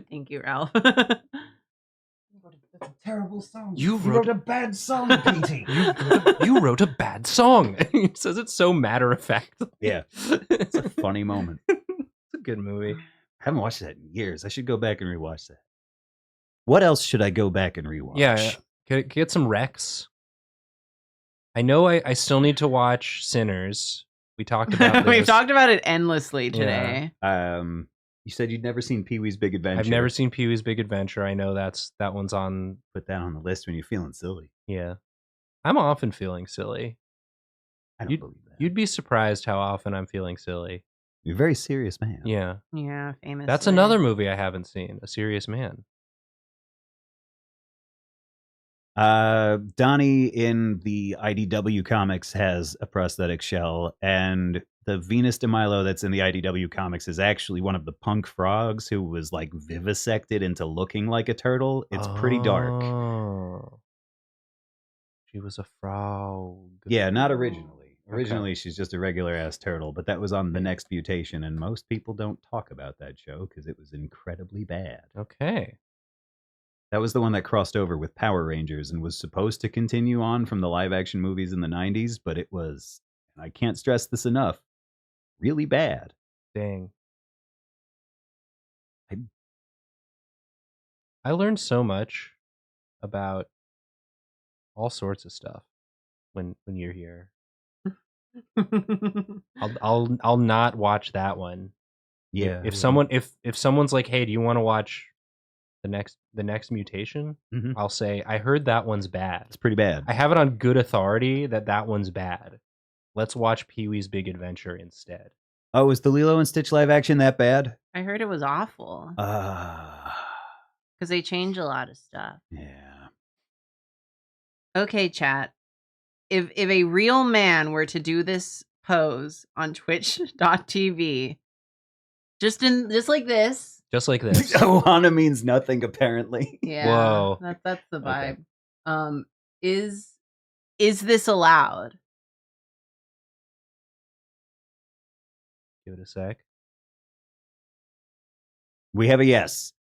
Thank you, Ralph. That's a terrible song. You wrote a bad song, Petey. You wrote a bad song. He says it so matter of fact. Yeah. It's a funny moment. It's a good movie. I haven't watched that in years. I should go back and rewatch that. What else should I go back and rewatch? Yeah. Get some Rex. I know I still need to watch Sinners. We talked about this. We've talked about it endlessly today. Yeah. You said you'd never seen Pee-wee's Big Adventure. I've never seen Pee-wee's Big Adventure. I know that one's on. Put that on the list when you're feeling silly. Yeah. I'm often feeling silly. I don't believe that. You'd be surprised how often I'm feeling silly. You're a very serious man. Yeah. Yeah, famous. That's another movie I haven't seen, A Serious Man. Donnie in the IDW comics has a prosthetic shell, and the Venus de Milo that's in the IDW comics is actually one of the punk frogs who was like vivisected into looking like a turtle. It's pretty dark. She was a frog. Yeah, not originally. Originally, she's just a regular ass turtle, but that was on The Next Mutation, and most people don't talk about that show because it was incredibly bad. Okay. That was the one that crossed over with Power Rangers and was supposed to continue on from the live-action movies in the 90s, but it was, and I can't stress this enough, really bad. Dang. I learned so much about all sorts of stuff when you're here. I'll not watch that one. Yeah. If someone's like, "Hey, do you want to watch the next mutation?" Mm-hmm. I'll say, "I heard that one's bad. It's pretty bad. I have it on good authority that one's bad. Let's watch Pee-wee's Big Adventure instead." Oh, is the Lilo and Stitch live action that bad? I heard it was awful. Because they change a lot of stuff. Yeah. Okay, chat. If a real man were to do this pose on twitch.tv, just like this. Just like this. Ohana means nothing, apparently. Yeah. Whoa. That's the vibe. Okay. Is this allowed? Give it a sec. We have a yes.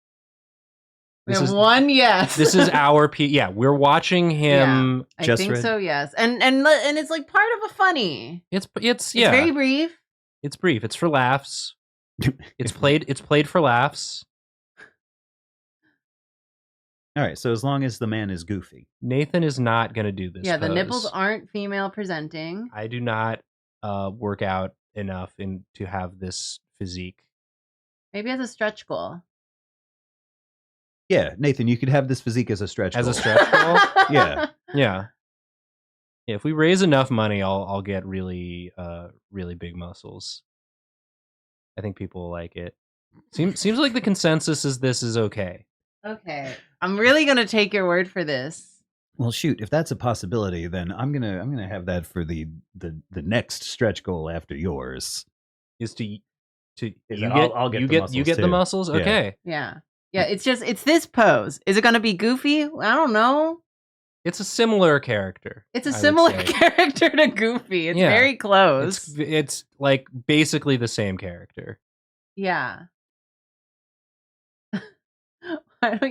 We have one yes. This is our Yeah, we're watching him. Yeah, I think so. Yes, and it's like part of a funny. It's very brief. It's brief. It's for laughs. It's played for laughs. All right. So as long as the man is goofy, Nathan is not going to do this. Yeah, the pose. nipples aren't female presenting. I do not work out enough to have this physique. Maybe as a stretch goal. Yeah, Nathan, you could have this physique as a stretch goal. As a stretch goal? Yeah. Yeah. If we raise enough money, I'll get really big muscles. I think people will like it. Seems like the consensus is this is okay. Okay. I'm really gonna take your word for this. Well, shoot, if that's a possibility, then I'm gonna have that for the next stretch goal after yours. Is to I'll get the muscles? Yeah. Okay. Yeah, it's this pose. Is it gonna be Goofy? I don't know. It's a similar character. It's a similar character to Goofy. It's very close. It's like basically the same character. Yeah.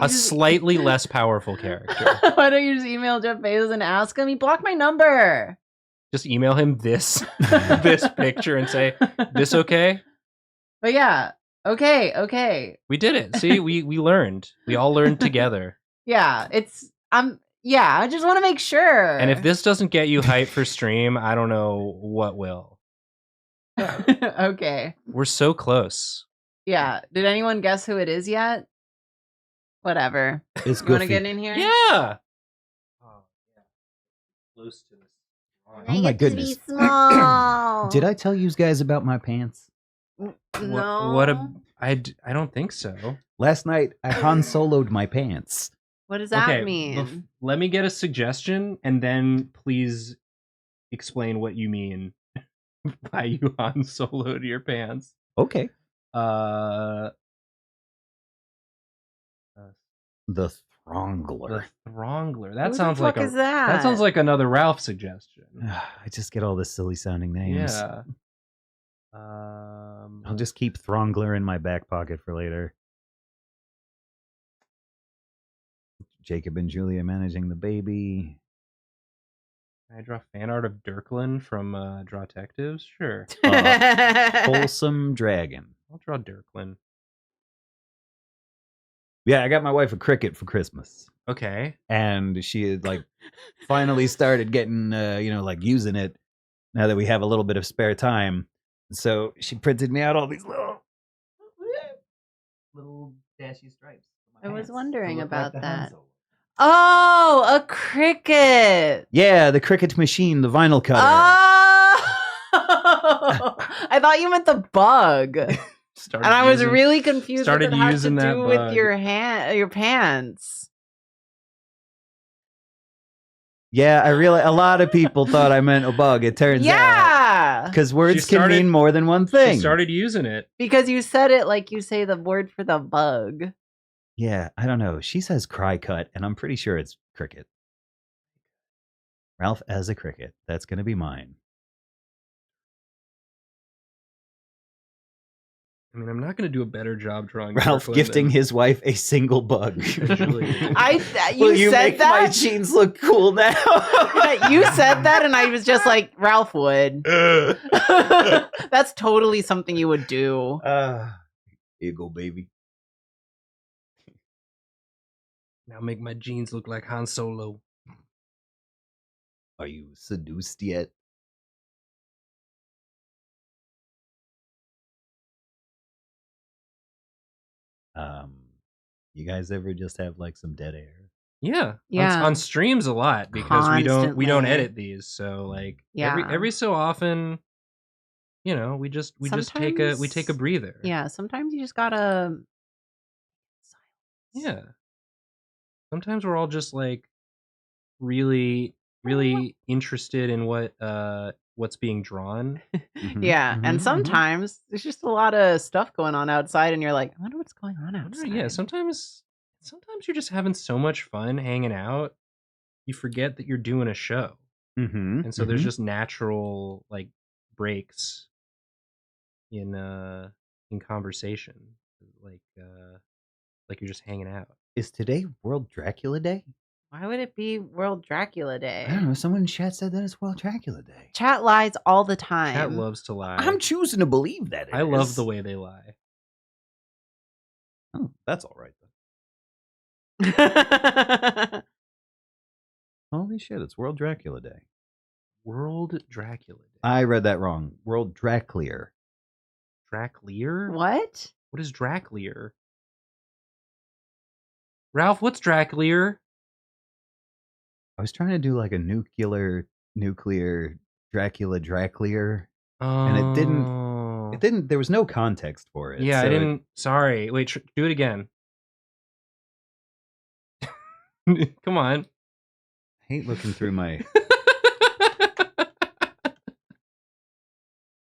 Slightly less powerful character. Why don't you just email Jeff Bezos and ask him? He blocked my number. Just email him this picture and say, "This okay?" But yeah, okay. We did it. See, we learned. We all learned together. Yeah, Yeah, I just want to make sure. And if this doesn't get you hyped for stream, I don't know what will. Okay. We're so close. Yeah. Did anyone guess who it is yet? Whatever. It's You want to get in here? Yeah. Oh, yeah. Close to this. Oh my goodness. Small. Did I tell you guys about my pants? No. I don't think so. Last night, I Han Solo'd my pants. What does that mean? Let me get a suggestion, and then please explain what you mean by you Han Solo'd your pants. Okay. The Throngler. The Throngler. That Who sounds the fuck like is that? That sounds like another Ralph suggestion. I just get all the silly sounding names. Yeah. I'll just keep Throngler in my back pocket for later. Jacob and Julia managing the baby. Can I draw fan art of Dirklin from Drawtectives? Sure. Wholesome dragon. I'll draw Dirklin. Yeah, I got my wife a cricket for Christmas. Okay. And she had like finally started getting, like using it now that we have a little bit of spare time. So she printed me out all these little dashy stripes. I was wondering about that. Oh, a cricket. Yeah, the cricket machine, the vinyl cutter. Oh, I thought you meant the bug. And I was really confused. Started what it using has to that do bug. with your pants. Yeah, a lot of people thought I meant a bug. It turns out, because words can mean more than one thing. She started using it because you said it like you say the word for the bug. Yeah, I don't know. She says cry cut, and I'm pretty sure it's cricket. Ralph as a cricket. That's going to be mine. I mean, I'm not going to do a better job drawing Ralph Dirklin gifting than his wife a single bug. You said make that? My jeans look cool now. You said that, and I was just like, Ralph would. That's totally something you would do. Here you go, baby. Now make my jeans look like Han Solo. Are you seduced yet? You guys ever just have like some dead air? Yeah. Yeah. On streams a lot because we don't Constantly. edit these. So like Yeah. every so often, we just take a breather. Yeah, sometimes you just gotta Yeah. Sometimes we're all just like really interested in what's being drawn. Yeah, and sometimes there's just a lot of stuff going on outside, and you're like, I wonder what's going on outside. Yeah, sometimes you're just having so much fun hanging out, you forget that you're doing a show, and so there's just natural like breaks in conversation, like you're just hanging out. Is today World Dracula Day? Why would it be World Dracula Day? I don't know. Someone in chat said that it's World Dracula Day. Chat lies all the time. Chat loves to lie. I'm choosing to believe that it I is. love the way they lie. Oh, that's all right then. Holy shit, it's World Dracula Day. World Dracula Day. I read that wrong. World Draclear. Draclear? What? What is Draclear? Ralph, what's Draclear? I was trying to do like a nuclear Dracula, and it didn't, there was no context for it. Yeah, so I didn't, sorry. Wait, do it again. Come on. I hate looking through my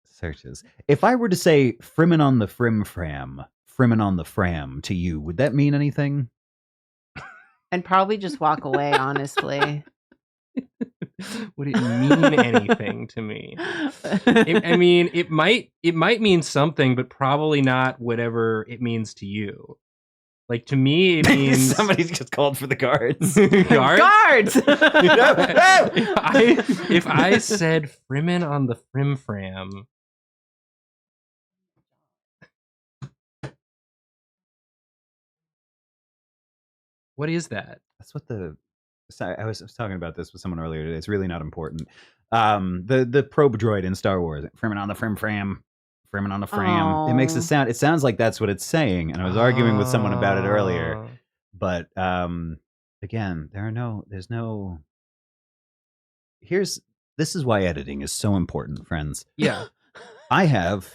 searches. If I were to say Frimmin on the Frimfram to you, would that mean anything? And probably just walk away, honestly. Would it mean anything to me? I mean, it might mean something, but probably not whatever it means to you. Like to me, it means somebody's just called for the guards. Guards! if I said Frimmin on the Frimfram. What is that? That's what the sorry, I was talking about this with someone earlier today. It's really not important. The probe droid in Star Wars, Fremen on the fram, Fremen on the fram. It makes it sound. It sounds like that's what it's saying. And I was arguing with someone about it earlier. But again, there's no. This is why editing is so important, friends. Yeah, I have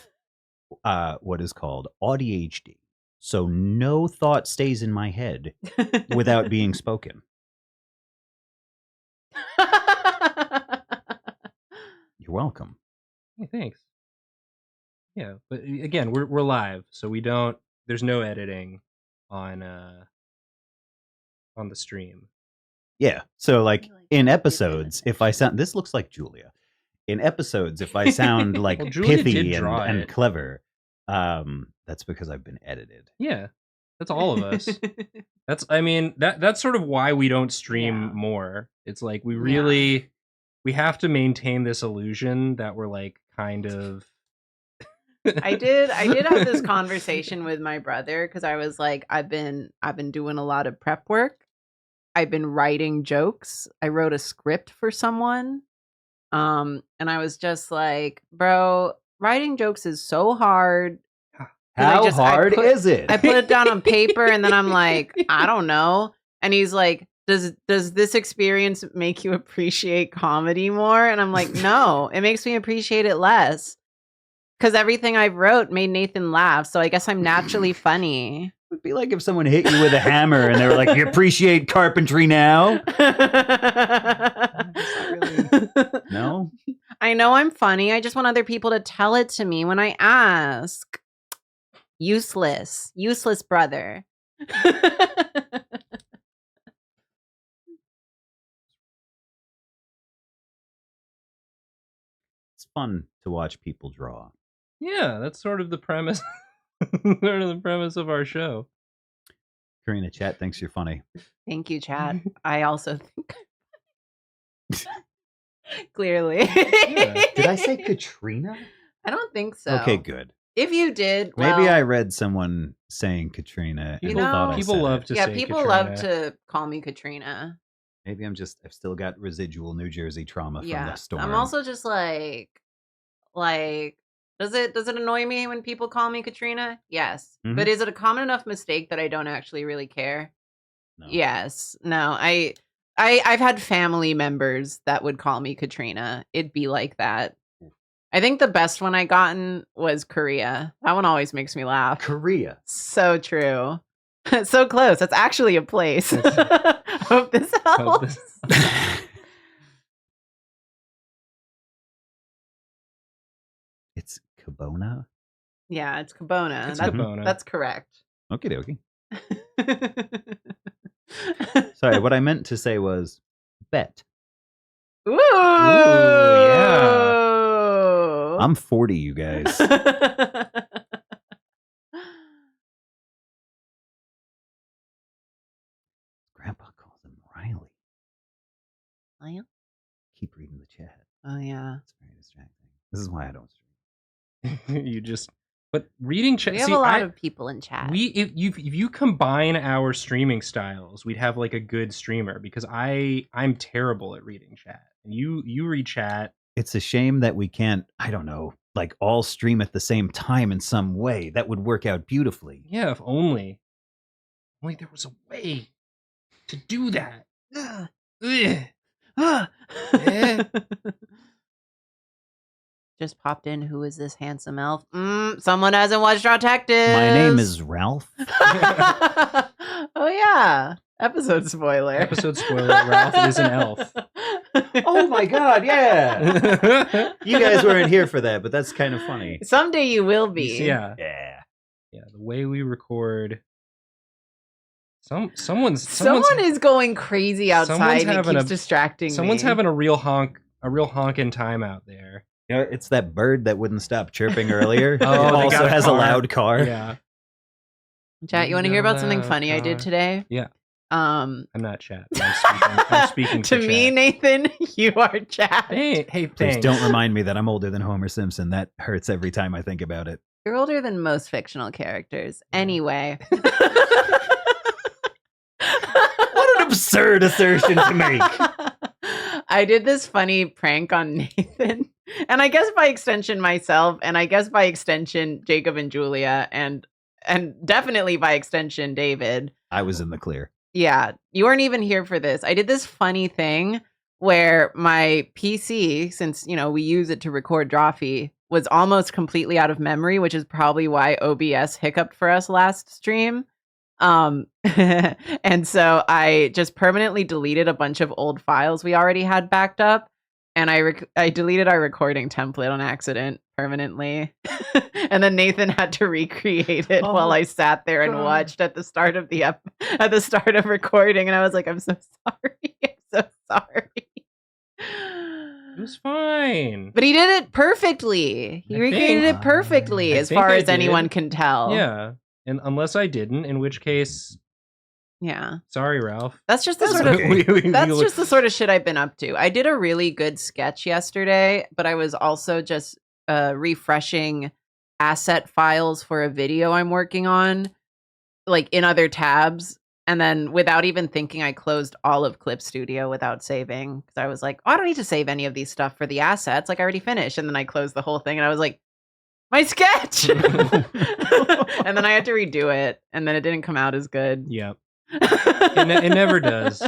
what is called ADHD, so no thought stays in my head without being spoken. You're welcome. Hey, thanks. Yeah, but again, we're live, so we don't. There's no editing on the stream. Yeah, so like in episodes, if I sound, this looks like Julia. In episodes, if I sound like Well, Julia did pithy draw and it. clever, that's because I've been edited. Yeah, that's all of us. That's sort of why we don't stream more. It's like we have to maintain this illusion that we're like kind of. I did have this conversation with my brother because I was like, I've been doing a lot of prep work. I've been writing jokes. I wrote a script for someone. And I was just like, bro, writing jokes is so hard. How hard is it? I put it down on paper and then I'm like, I don't know. And he's like, does this experience make you appreciate comedy more? And I'm like, no, it makes me appreciate it less. Because everything I wrote made Nathan laugh. So I guess I'm naturally funny. It would be like if someone hit you with a hammer and they were like, you appreciate carpentry now? Really... No? I know I'm funny. I just want other people to tell it to me when I ask. Useless brother. It's fun to watch people draw. Yeah, that's sort of the premise. Sort of the premise of our show. Karina, chat thinks you're funny. Thank you, chat. I also think clearly. Yeah. Did I say Katrina? I don't think so. Okay, good. If you did, maybe I read someone saying Katrina. You know, people love to say people Katrina. love to call me Katrina. Maybe I've still got residual New Jersey trauma from the storm. I'm also just like, does it annoy me when people call me Katrina? Yes. Mm-hmm. But is it a common enough mistake that I don't actually really care? No. Yes. No, I've had family members that would call me Katrina. It'd be like that. I think the best one I gotten was Korea. That one always makes me laugh. Korea. So true. So close. That's actually a place. Hope this helps. It's Cabona? Yeah, it's Cabona. It's Cabona. That's correct. Okie dokie. Sorry, what I meant to say was bet. Ooh, yeah. I'm 40, you guys. Grandpa calls him Riley. Oh, yeah? Keep reading the chat. Oh, yeah. It's very distracting. This is why I don't stream. But reading chat. We have a lot of people in chat. If you combine our streaming styles, we'd have like a good streamer because I'm terrible at reading chat. And you read chat. It's a shame that we can't, I don't know, like all stream at the same time in some way. That would work out beautifully. Yeah, if only there was a way to do that. Just popped in. Who is this handsome elf? Someone hasn't watched Drawtectives. My name is Ralph. Oh yeah, episode spoiler. Ralph is an elf. Oh my god, yeah. You guys weren't here for that, but that's kind of funny. Someday you will be. Yeah. The way we record. Someone is going crazy outside and keeps distracting me. Someone's having a real honkin' time out there. You know, it's that bird that wouldn't stop chirping earlier. Oh, it also has a loud car. Yeah. Chat, you want to hear about something funny I did today? Yeah. I'm not chat. I'm speaking to me, chat. Nathan, you are chat. Hey, please thanks. don't remind me that I'm older than Homer Simpson. That hurts every time I think about it. You're older than most fictional characters. Anyway. What an absurd assertion to make. I did this funny prank on Nathan, and I guess by extension myself, and I guess by extension Jacob and Julia, and definitely by extension David. I was in the clear. Yeah, you weren't even here for this. I did this funny thing where my PC, since we use it to record Drawfee, was almost completely out of memory, which is probably why OBS hiccuped for us last stream. And so I just permanently deleted a bunch of old files we already had backed up, and I deleted our recording template on accident permanently. And then Nathan had to recreate it while I sat there and watched at the start of at the start of recording, and I was like, I'm so sorry. I'm so sorry. It was fine. But he did it perfectly. He recreated it perfectly, as far as anyone can tell. Yeah. And unless I didn't, in which case, yeah. Sorry, Ralph. That's just the sort of just the sort of shit I've been up to. I did a really good sketch yesterday, but I was also just refreshing asset files for a video I'm working on, like in other tabs. And then without even thinking, I closed all of Clip Studio without saving, because I was like, oh, I don't need to save any of these stuff for the assets. Like, I already finished. And then I closed the whole thing, and I was like, my sketch. And then I had to redo it, and then it didn't come out as good. Yep. It never does.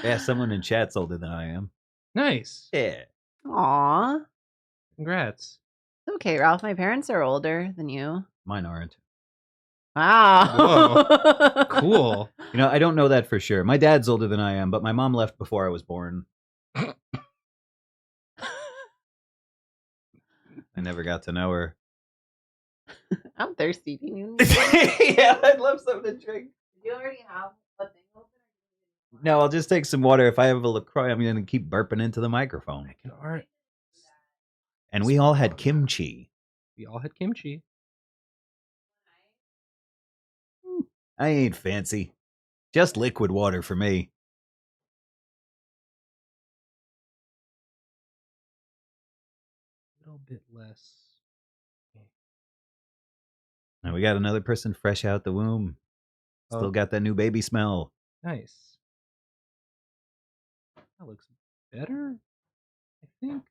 Yeah, someone in chat's older than I am. Nice. Yeah. Aw. Congrats. Okay, Ralph, my parents are older than you. Mine aren't. Wow. Whoa. Cool. I don't know that for sure. My dad's older than I am, but my mom left before I was born. I never got to know her. I'm thirsty. Do you need Yeah, I'd love something to drink. Do you already have a thing open? No, I'll just take some water. If I have a LaCroix, I'm going to keep burping into the microphone. And we all had kimchi. We all had kimchi. I ain't fancy. Just liquid water for me. A little bit less. Now we got another person fresh out the womb. Still got that new baby smell. Nice. That looks better, I think.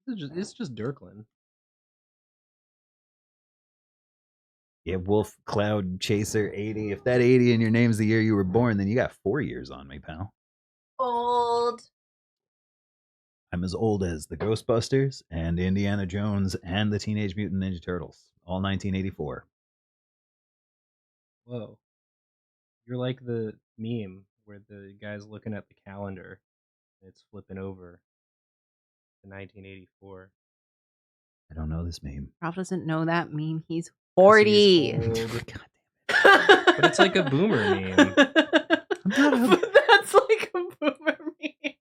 It's just Dirkland. Yeah, Wolf Cloud Chaser 80. If that 80 in your name's the year you were born, then you got 4 years on me, pal. Old. I'm as old as the Ghostbusters and Indiana Jones and the Teenage Mutant Ninja Turtles. All 1984. Whoa. You're like the meme where the guy's looking at the calendar and it's flipping over to 1984. I don't know this meme. Ralph doesn't know that meme. He's 40. God damn it. But it's like a boomer meme. That's like a boomer meme.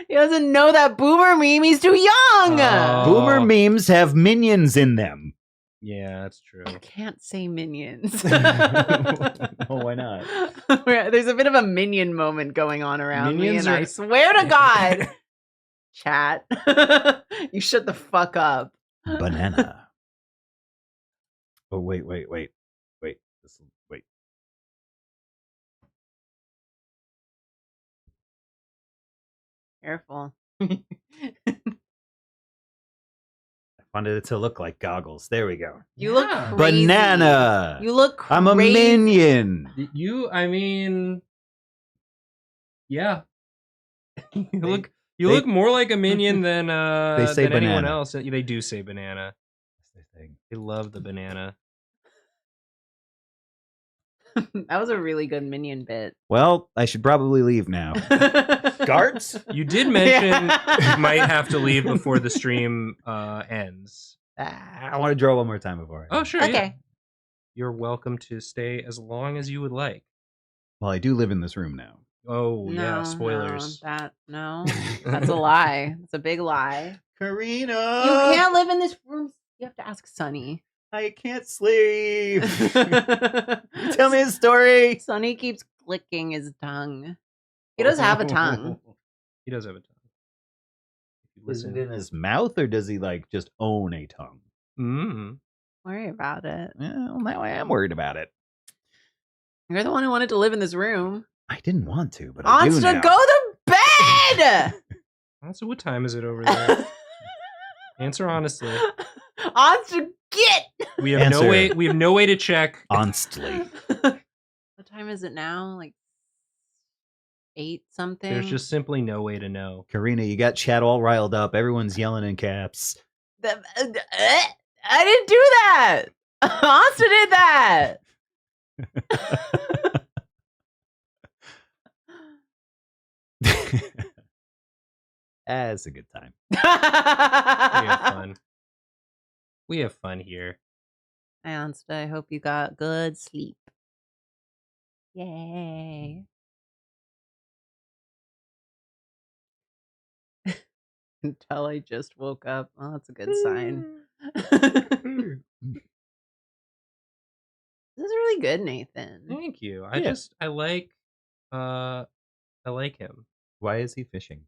He doesn't know that boomer meme. He's too young. Boomer memes have minions in them. Yeah, that's true. You can't say minions. Oh, why not? There's a bit of a minion moment going on around Minions me, and I swear to God, chat, you shut the fuck up. Banana. Oh, wait. Wait. Careful. I wanted it to look like goggles. There we go. You look crazy. Banana. You look crazy. I'm a minion. Yeah. You look more like a minion than they say than banana. anyone else. They do say banana. They love the banana. That was a really good minion bit. Well, I should probably leave now. Guards? You did mention you might have to leave before the stream ends. I want to draw one more time before. Oh, sure. Okay. Yeah. You're welcome to stay as long as you would like. Well, I do live in this room now. Oh, No, yeah. Spoilers. No, that's a lie. It's a big lie. Karina! You can't live in this room. You have to ask Sunny. I can't sleep. Tell me a story. Sunny keeps clicking his tongue. He does have a tongue. He does have a tongue. Is it in his mouth, or does he just own a tongue? Mm. Worry about it. Well, now I am worried about it. You're the one who wanted to live in this room. I didn't want to, but I do now. Go to bed! Also, what time is it over there? Answer honestly. Monster, get! We have no way. We have no way to check. Honestly. What time is it now? Like 8 something? There's just simply no way to know. Karina, you got chat all riled up. Everyone's yelling in caps. I didn't do that! Monster did that! It's a good time. We have fun. We have fun here. And I hope you got good sleep. Yay. Until I just woke up. Oh, that's a good sign. This is really good, Nathan. Thank you. I like him. Why is he fishing?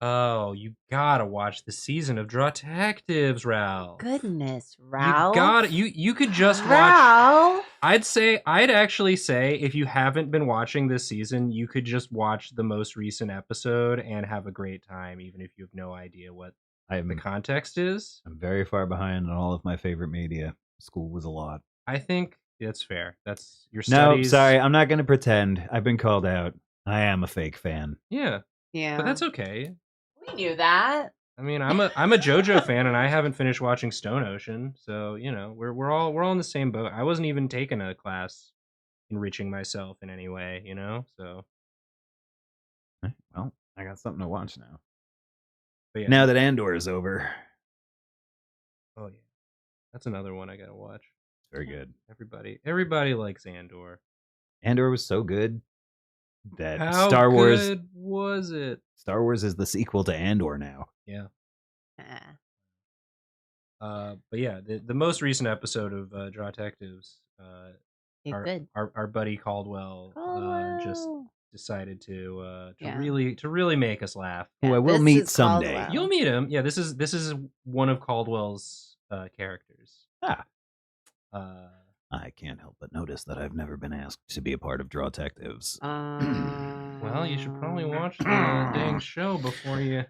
Oh, you gotta watch the season of Drawtectives, Ralph. Goodness, Ralph. You could just Ralph. watch. I'd actually say if you haven't been watching this season, you could just watch the most recent episode and have a great time, even if you have no idea what the context is. I'm very far behind on all of my favorite media. School was a lot. I think that's fair. That's your studies. No, sorry, I'm not going to pretend. I've been called out. I am a fake fan. Yeah, Yeah, but that's okay. We knew that. I mean, I'm a JoJo fan, and I haven't finished watching Stone Ocean, so you know we're all in the same boat. I wasn't even taking a class enriching myself in any way, you know. So, well, I got something to watch now. But yeah, now that Andor is over. Oh yeah, that's another one I gotta watch. Very good. Everybody likes Andor. Andor was so good that How Star Wars good was it? Star Wars is the sequel to Andor now. Yeah. But yeah, the most recent episode of Drawtectives, our buddy Caldwell just decided to really make us laugh. Who I will meet someday. Caldwell. You'll meet him. Yeah, this is one of Caldwell's characters. I can't help but notice that I've never been asked to be a part of Drawtectives. Well, you should probably watch the dang show before you.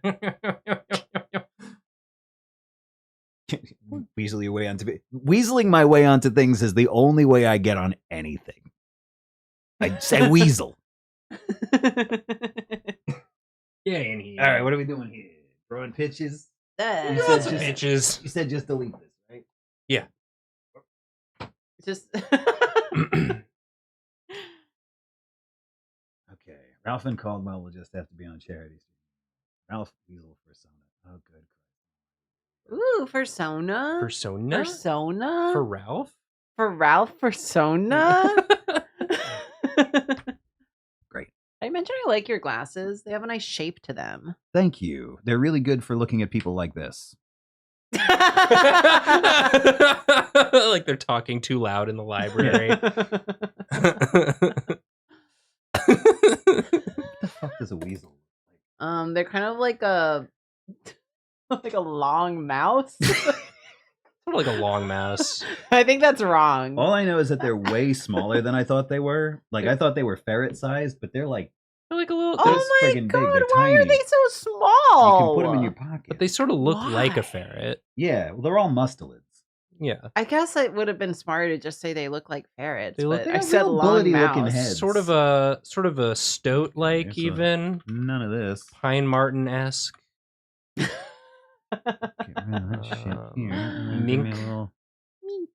Weaseling my way onto things is the only way I get on anything. I say weasel. Get in here. All right, what are we doing here? Throwing pitches? Pitches. You said just delete this, right? Yeah. Just okay. Ralph and Caldwell will just have to be on charity stream. Ralph Weasel Persona. Oh, good. Ooh, Persona. Persona? For Ralph? For Ralph Persona? Great. I mentioned I like your glasses. They have a nice shape to them. Thank you. They're really good for looking at people like this. Like they're talking too loud in the library. What the fuck does a weasel look like? They're kind of like a long mouse. Sort of like a long mouse. I think that's wrong. All I know is that they're way smaller than I thought they were. Like I thought they were ferret sized, but they're like a little. Oh my god! Big. They're why tiny. are they so small? You can put them in your pocket. But they sort of look like a ferret. Yeah, well, they're all mustelids. Yeah. I guess it would have been smarter to just say they look like ferrets. But I have said real long looking mouse. heads. Sort of a stoat-like, even none of this. Pine Martin-esque. Get rid of that shit here. Mink. Mink.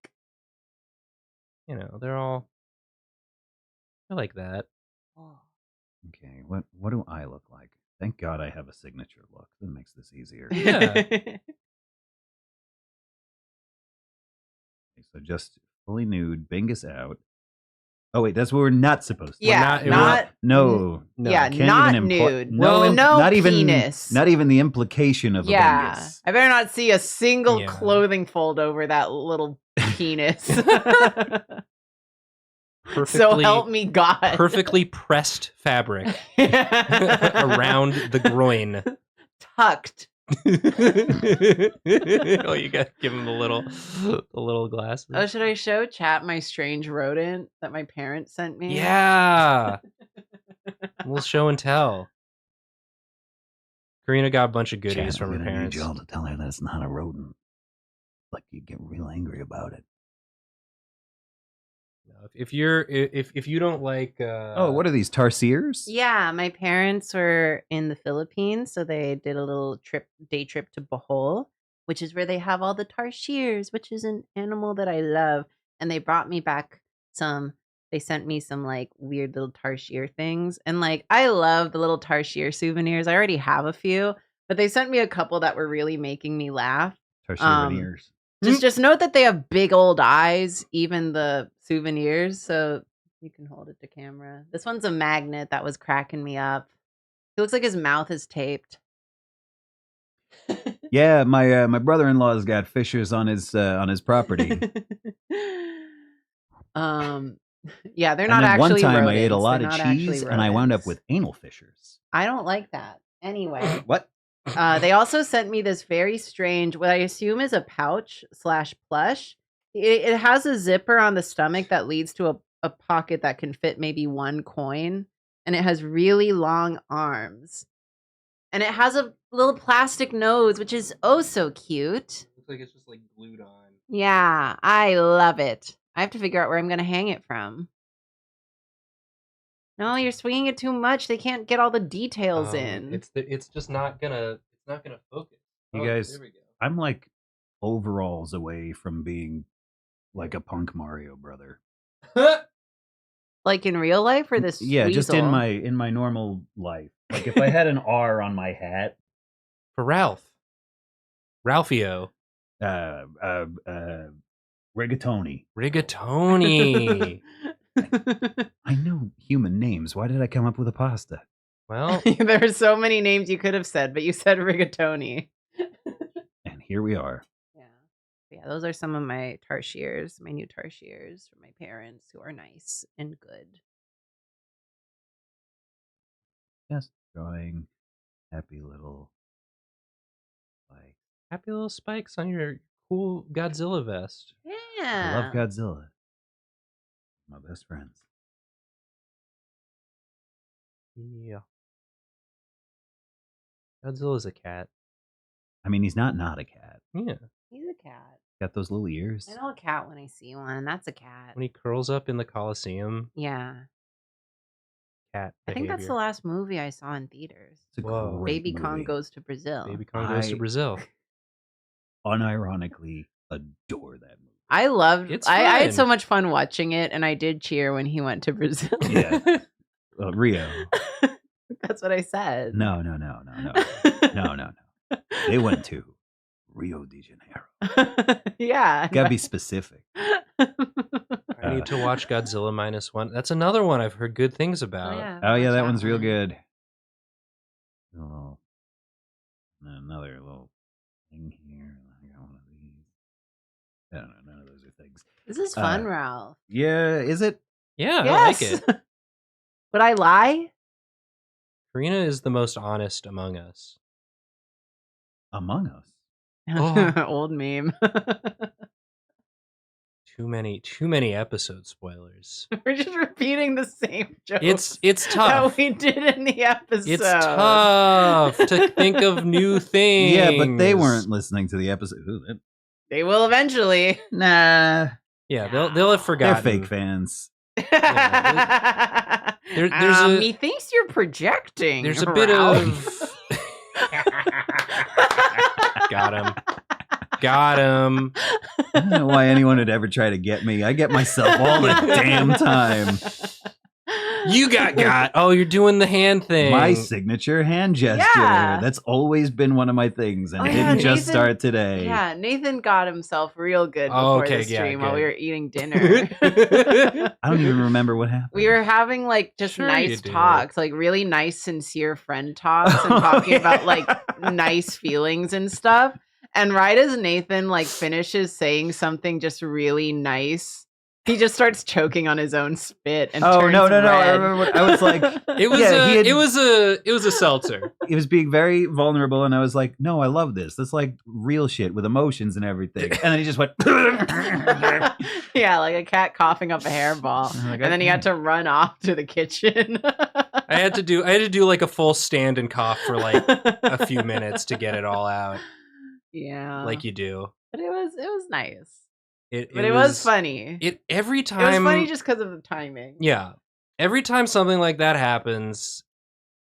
You know, they're like that. Okay, what do I look like? Thank God I have a signature look. That makes this easier. Yeah. Okay, so just fully nude, Bingus out. Oh wait, that's what we're not supposed to. Yeah, no. Yeah, can't not even nude. No, not even penis. Not even the implication of a Bingus. I better not see a single clothing fold over that little penis. So help me God. Perfectly pressed fabric around the groin. Tucked Oh, you got to give him the little glasses. Oh, should I show chat my strange rodent that my parents sent me? Yeah. We'll show and tell. Karina got a bunch of goodies from her parents. Need y'all to tell her that it's not a rodent. Like, you get real angry about it. If you don't like oh, what are these, tarsiers? Yeah, my parents were in the Philippines, so they did a little day trip to Bohol, which is where they have all the tarsiers, which is an animal that I love. And they brought me back they sent me some like weird little tarsier things. And like I love the little tarsier souvenirs. I already have a few, but they sent me a couple that were really making me laugh. Tarsier. Just note that they have big old eyes, even the souvenirs, so you can hold it to camera. This one's a magnet that was cracking me up. He looks like his mouth is taped. Yeah, my brother-in-law's got fissures on his property. Yeah, they're not actually one time rodents. I ate a lot of cheese and I wound up with anal fissures. I don't like that. Anyway. What? They also sent me this very strange, what I assume is a pouch / plush. It has a zipper on the stomach that leads to a pocket that can fit maybe one coin. And it has really long arms. And it has a little plastic nose, which is oh so cute. Looks like it's just like glued on. Yeah, I love it. I have to figure out where I'm going to hang it from. No, you're swinging it too much. They can't get all the details in. It's just not gonna focus. You guys, there we go. I'm like overalls away from being like a punk Mario brother. Like in real life or this? Yeah, weasel? just in my normal life. Like if I had an R on my hat for Ralphio. Rigatoni. I know human names. Why did I come up with a pasta? Well, there are so many names you could have said, but you said rigatoni. And here we are. Yeah, those are some of my tarsiers, my new tarsiers from my parents who are nice and good. Just drawing happy little spikes on your cool Godzilla vest. Yeah. I love Godzilla. My best friends. Yeah. Godzilla's a cat. I mean, he's not a cat. Yeah. He's a cat. Got those little ears. I know a cat when I see one. That's a cat. When he curls up in the Coliseum. Yeah. Cat behavior. I think that's the last movie I saw in theaters. It's a great Baby movie. Kong Goes to Brazil. Baby Kong Goes to Brazil. Unironically adore that movie. I loved it. I had so fun. much fun watching it, and I did cheer when he went to Brazil. Yeah. Rio. That's what I said. No. They went to Rio de Janeiro. Yeah. Gotta be specific. I need to watch Godzilla -1. That's another one I've heard good things about. Oh yeah, that one's real good. Oh, another little thing here. I got one of these. I don't know. None of those are things. This is fun, Ralph. Yeah, is it? Yeah, yes. I like it. Would I lie? Karina is the most honest among us. Among Us. Oh. Old meme. Too many episode spoilers. We're just repeating the same jokes. It's tough. That we did in the episode. It's tough to think of new things. Yeah, but they weren't listening to the episode. They will eventually. Nah. Yeah, they'll have forgotten. They're fake fans. Yeah, there's methinks you're projecting. There's a Ralph. bit of. Got him. I don't know why anyone would ever try to get me. I get myself all the damn time. You got. Oh, you're doing the hand thing. My signature hand gesture. Yeah. That's always been one of my things, and it yeah, didn't just Nathan- start today. Yeah, Nathan got himself real good Oh, before okay, the yeah, stream while good. we were eating dinner. I don't even remember what happened. We were having like just Sure you nice did. talks, like really nice, sincere friend talks, and talking about like nice feelings and stuff. And right as Nathan like finishes saying something just really nice, He just starts choking on his own spit and no. red. I remember what I was like. It was a seltzer. He was being very vulnerable, and I was like, "No, I love this. That's like real shit with emotions and everything." And then he just went, yeah, like a cat coughing up a hairball, and then he had to run off to the kitchen. I had to do like a full stand and cough for like a few minutes to get it all out. Yeah, like you do. But it was nice. It was funny. Every time it was funny just because of the timing. Yeah, every time something like that happens,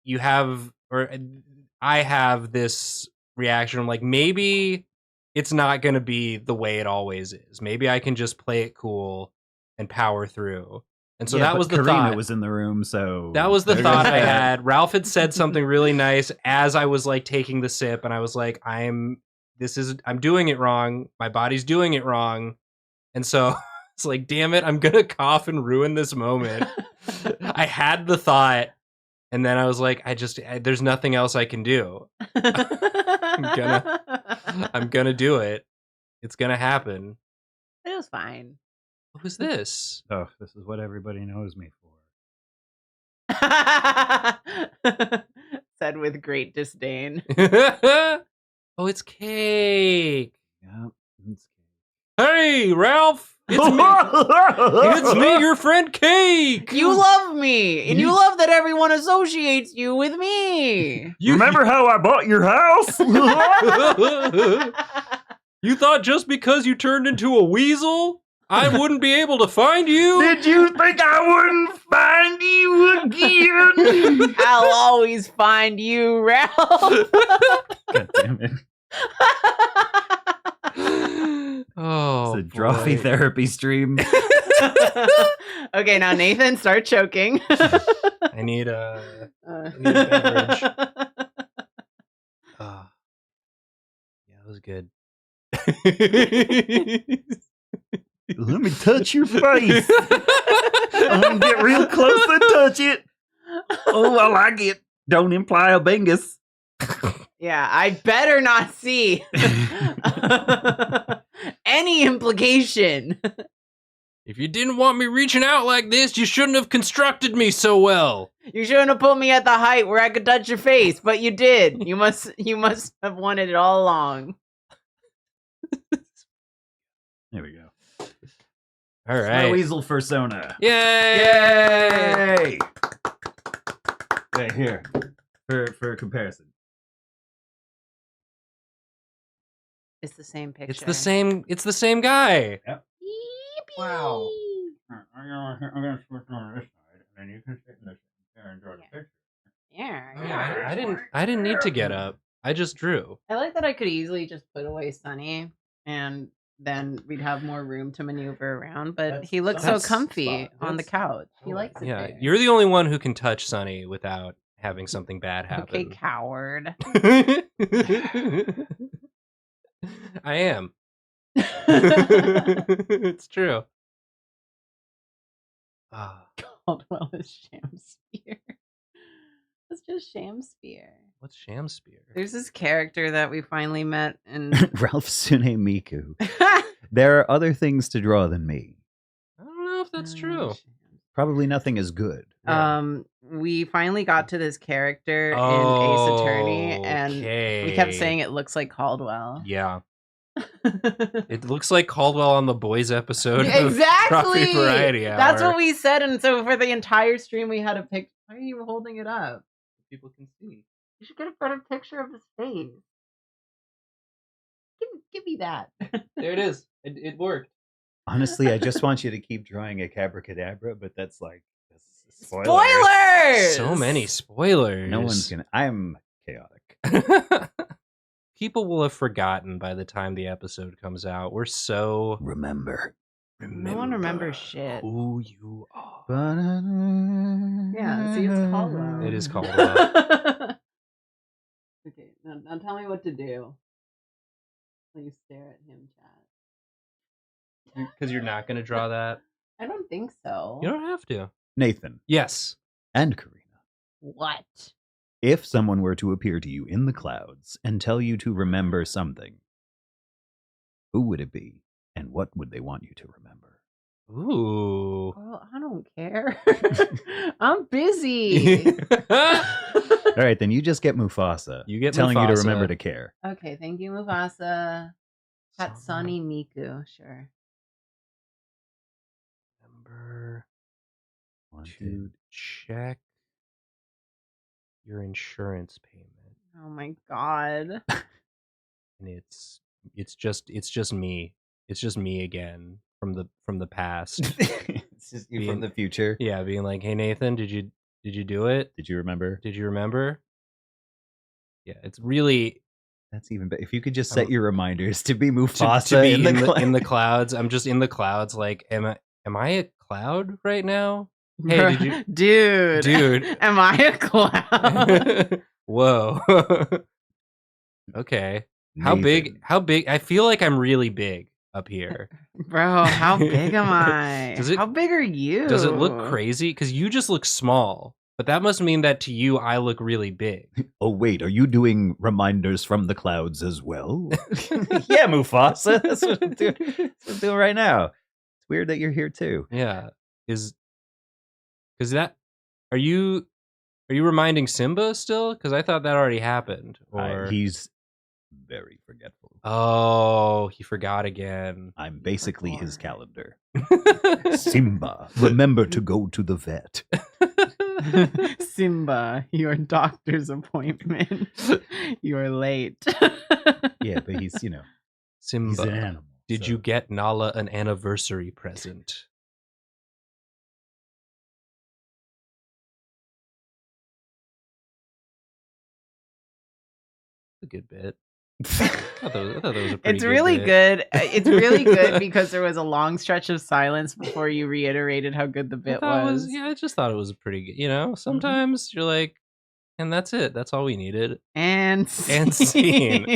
I have this reaction. I'm like, maybe it's not going to be the way it always is. Maybe I can just play it cool and power through. And so that was the Karina thought. Was in the room, so that was the thought I had. Ralph had said something really nice as I was like taking the sip, and I was like, I'm doing it wrong. My body's doing it wrong. And so it's like, damn it, I'm going to cough and ruin this moment. I had the thought, and then I was like, there's nothing else I can do. I'm going to do it. It's going to happen. It was fine. Who's this? Oh, this is what everybody knows me for. Said with great disdain. Oh, it's Cake. Yeah, it's Cake. Hey, Ralph! It's me. It's me, your friend Cake. You love me, and you love that everyone associates you with me. Remember how I bought your house? You thought just because you turned into a weasel, I wouldn't be able to find you? Did you think I wouldn't find you again? I'll always find you, Ralph. God damn it. Oh, it's a Drawfee therapy stream. Okay, now Nathan, start choking. I need a beverage. Yeah, that was good. Let me touch your face. I'm gonna get real close and touch it. Oh, I like it. Don't imply a bingus. Yeah, I better not see any implication. If you didn't want me reaching out like this, you shouldn't have constructed me so well. You shouldn't have put me at the height where I could touch your face, but you did. You must have wanted it all along. There we go. All right. My weasel persona. Yay! Right here. For comparison. It's the same picture. It's the same guy. Yep. Yippee. Wow. I'm gonna switch on this side, and then you can sit in this chair and draw the picture. Yeah. I didn't need to get up. I just drew. I like that I could easily just put away Sunny, and then we'd have more room to maneuver around. But he looks so comfy on the couch. He likes it. Yeah, there. you're the only one who can touch Sunny without having something bad happen. Okay, coward. I am. It's true. Caldwell is Shamspear. It's just Shamspear. What's Shamspear? There's this character that we finally met in Ralph Miku. There are other things to draw than me. I don't know if that's true. Probably nothing as good. We finally got to this character in Ace Attorney, and we kept saying it looks like Caldwell. Yeah. It looks like Caldwell on the Boys episode. Exactly. Of Variety Hour. That's what we said, and so for the entire stream, we had a picture. Why are you holding it up? People can see. You should get a better picture of his face. Give me that. There it is. It worked. Honestly, I just want you to keep drawing a Cabracadabra, but that's spoilers. Spoilers! So many spoilers. No one's gonna. I'm chaotic. People will have forgotten by the time the episode comes out. We're so remember. No one remembers shit. Who you are. Yeah, see, it's Caldwell. It is Caldwell. Okay, now tell me what to do. Please stare at him, chat. Because you're not going to draw that? I don't think so. You don't have to. Nathan. Yes. And Karina. What? If someone were to appear to you in the clouds and tell you to remember something, who would it be, and what would they want you to remember? Ooh. Well, I don't care. I'm busy. All right, then you just get Mufasa. You get telling Mufasa. you to remember to care. Okay, thank you, Mufasa. Hatsune Miku, sure. Remember to check your insurance payment. Oh my god. And it's just me. It's just me again from the past. It's just you from the future. Yeah, being like, "Hey Nathan, did you do it? Did you remember? Did you remember?" Yeah, it's really. That's even better. If you could just set your reminders to be Mufasa to be in the clouds. I'm just in the clouds. Like, am I a cloud right now? Hey, did you, dude? Am I a cloud? Whoa. Okay. How big? I feel like I'm really big up here. Bro, how big am I? How big are you? Does it look crazy? Because you just look small. But that must mean that to you, I look really big. Oh, wait. Are you doing reminders from the clouds as well? Yeah, Mufasa. That's what I'm doing. That's what I'm doing right now. It's weird that you're here too. Yeah. Are you reminding Simba still? Because I thought that already happened. Or he's very forgetful. Oh, he forgot again. I'm basically his calendar. Simba, remember to go to the vet. Simba, your doctor's appointment. You're late. Yeah, but he's, Simba, he's an animal. Did you get Nala an anniversary present? A good bit. I thought that was a pretty It's really bit. good. It's really good because there was a long stretch of silence before you reiterated how good the bit was. I just thought it was pretty good. Sometimes you're like, and that's it. That's all we needed. And scene.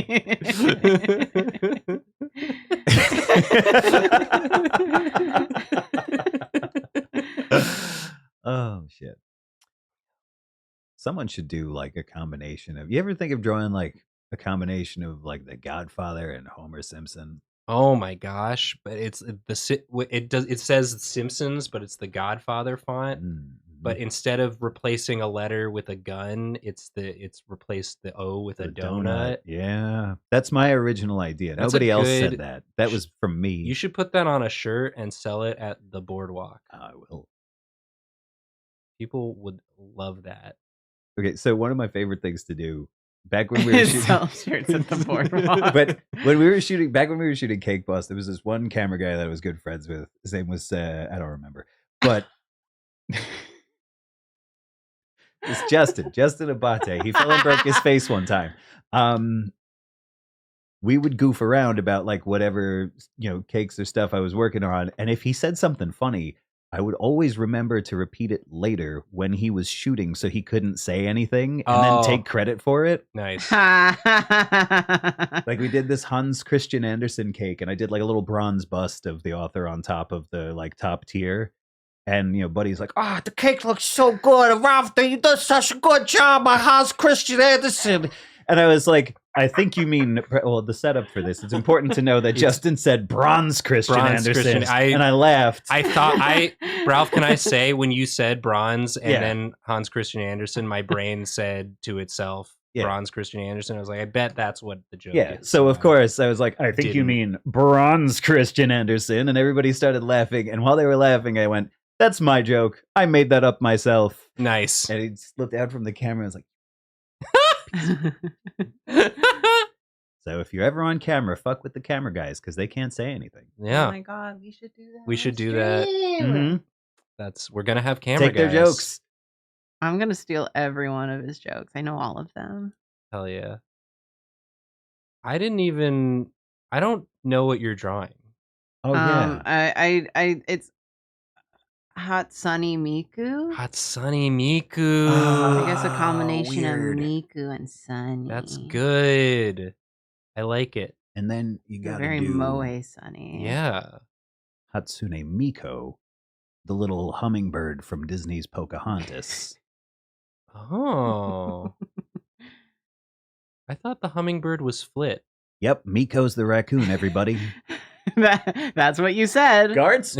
Oh, shit. Someone should do like a combination of. You ever think of drawing like a combination of like The Godfather and Homer Simpson? Oh my gosh! But it says Simpsons, but it's the Godfather font. Mm-hmm. But instead of replacing a letter with a gun, it's replaced the O with a donut. Yeah, that's my original idea. Nobody else said that. That was from me. You should put that on a shirt and sell it at the boardwalk. I will. People would love that. Okay, so one of my favorite things to do back when we were shooting sell shirts at the boardwalk. But when we were shooting Cake Boss, there was this one camera guy that I was good friends with. His name was I don't remember, but it's Justin Abate. He fell and broke his face one time. We would goof around about like whatever cakes or stuff I was working on, and if he said something funny, I would always remember to repeat it later when he was shooting so he couldn't say anything and then take credit for it. Nice. Like we did this Hans Christian Andersen cake and I did like a little bronze bust of the author on top of the like top tier. And, Buddy's like, the cake looks so good. Ralph, you did such a good job by Hans Christian Andersen. And I was like, I think you mean, well, the setup for this. It's important to know that Justin said bronze Christian Andersen. And I laughed. I thought, Ralph, can I say when you said bronze and then Hans Christian Andersen, my brain said to itself, bronze Christian Andersen. I was like, I bet that's what the joke is. So of course I was like, I think you mean bronze Christian Andersen. And everybody started laughing. And while they were laughing, I went, that's my joke. I made that up myself. Nice. And he slipped out from the camera and was like, so if you're ever on camera, fuck with the camera guys because they can't say anything. Yeah. Oh my god, we should do that. We should do that. Mm-hmm. We're gonna have camera Take guys. Their jokes. I'm gonna steal every one of his jokes. I know all of them. Hell yeah. I don't know what you're drawing. Oh yeah. It's Hatsune Miku. Hatsune Miku. I guess a combination of Miku and Sunny. That's good. I like it. And then you got very Moe Sunny. Yeah. Hatsune Miku, the little hummingbird from Disney's Pocahontas. Oh. I thought the hummingbird was Flit. Yep, Miko's the raccoon, everybody. That's what you said. Guards?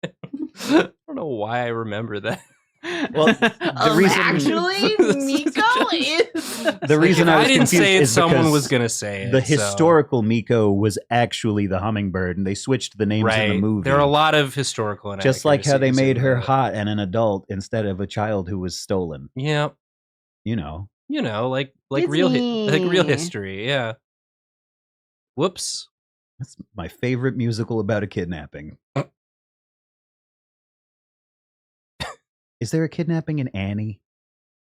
I don't know why I remember that. Well, the reason actually, Miko is the reason I was didn't confused say it, is someone because was gonna say it. the so- historical Miko was actually the hummingbird, and they switched the names in the movie. There are a lot of historical just like how they made her inaccuracies in hot and an adult instead of a child who was stolen. Yeah, You know. like real Disney. history. Yeah. Whoops. That's my favorite musical about a kidnapping. Is there a kidnapping in Annie?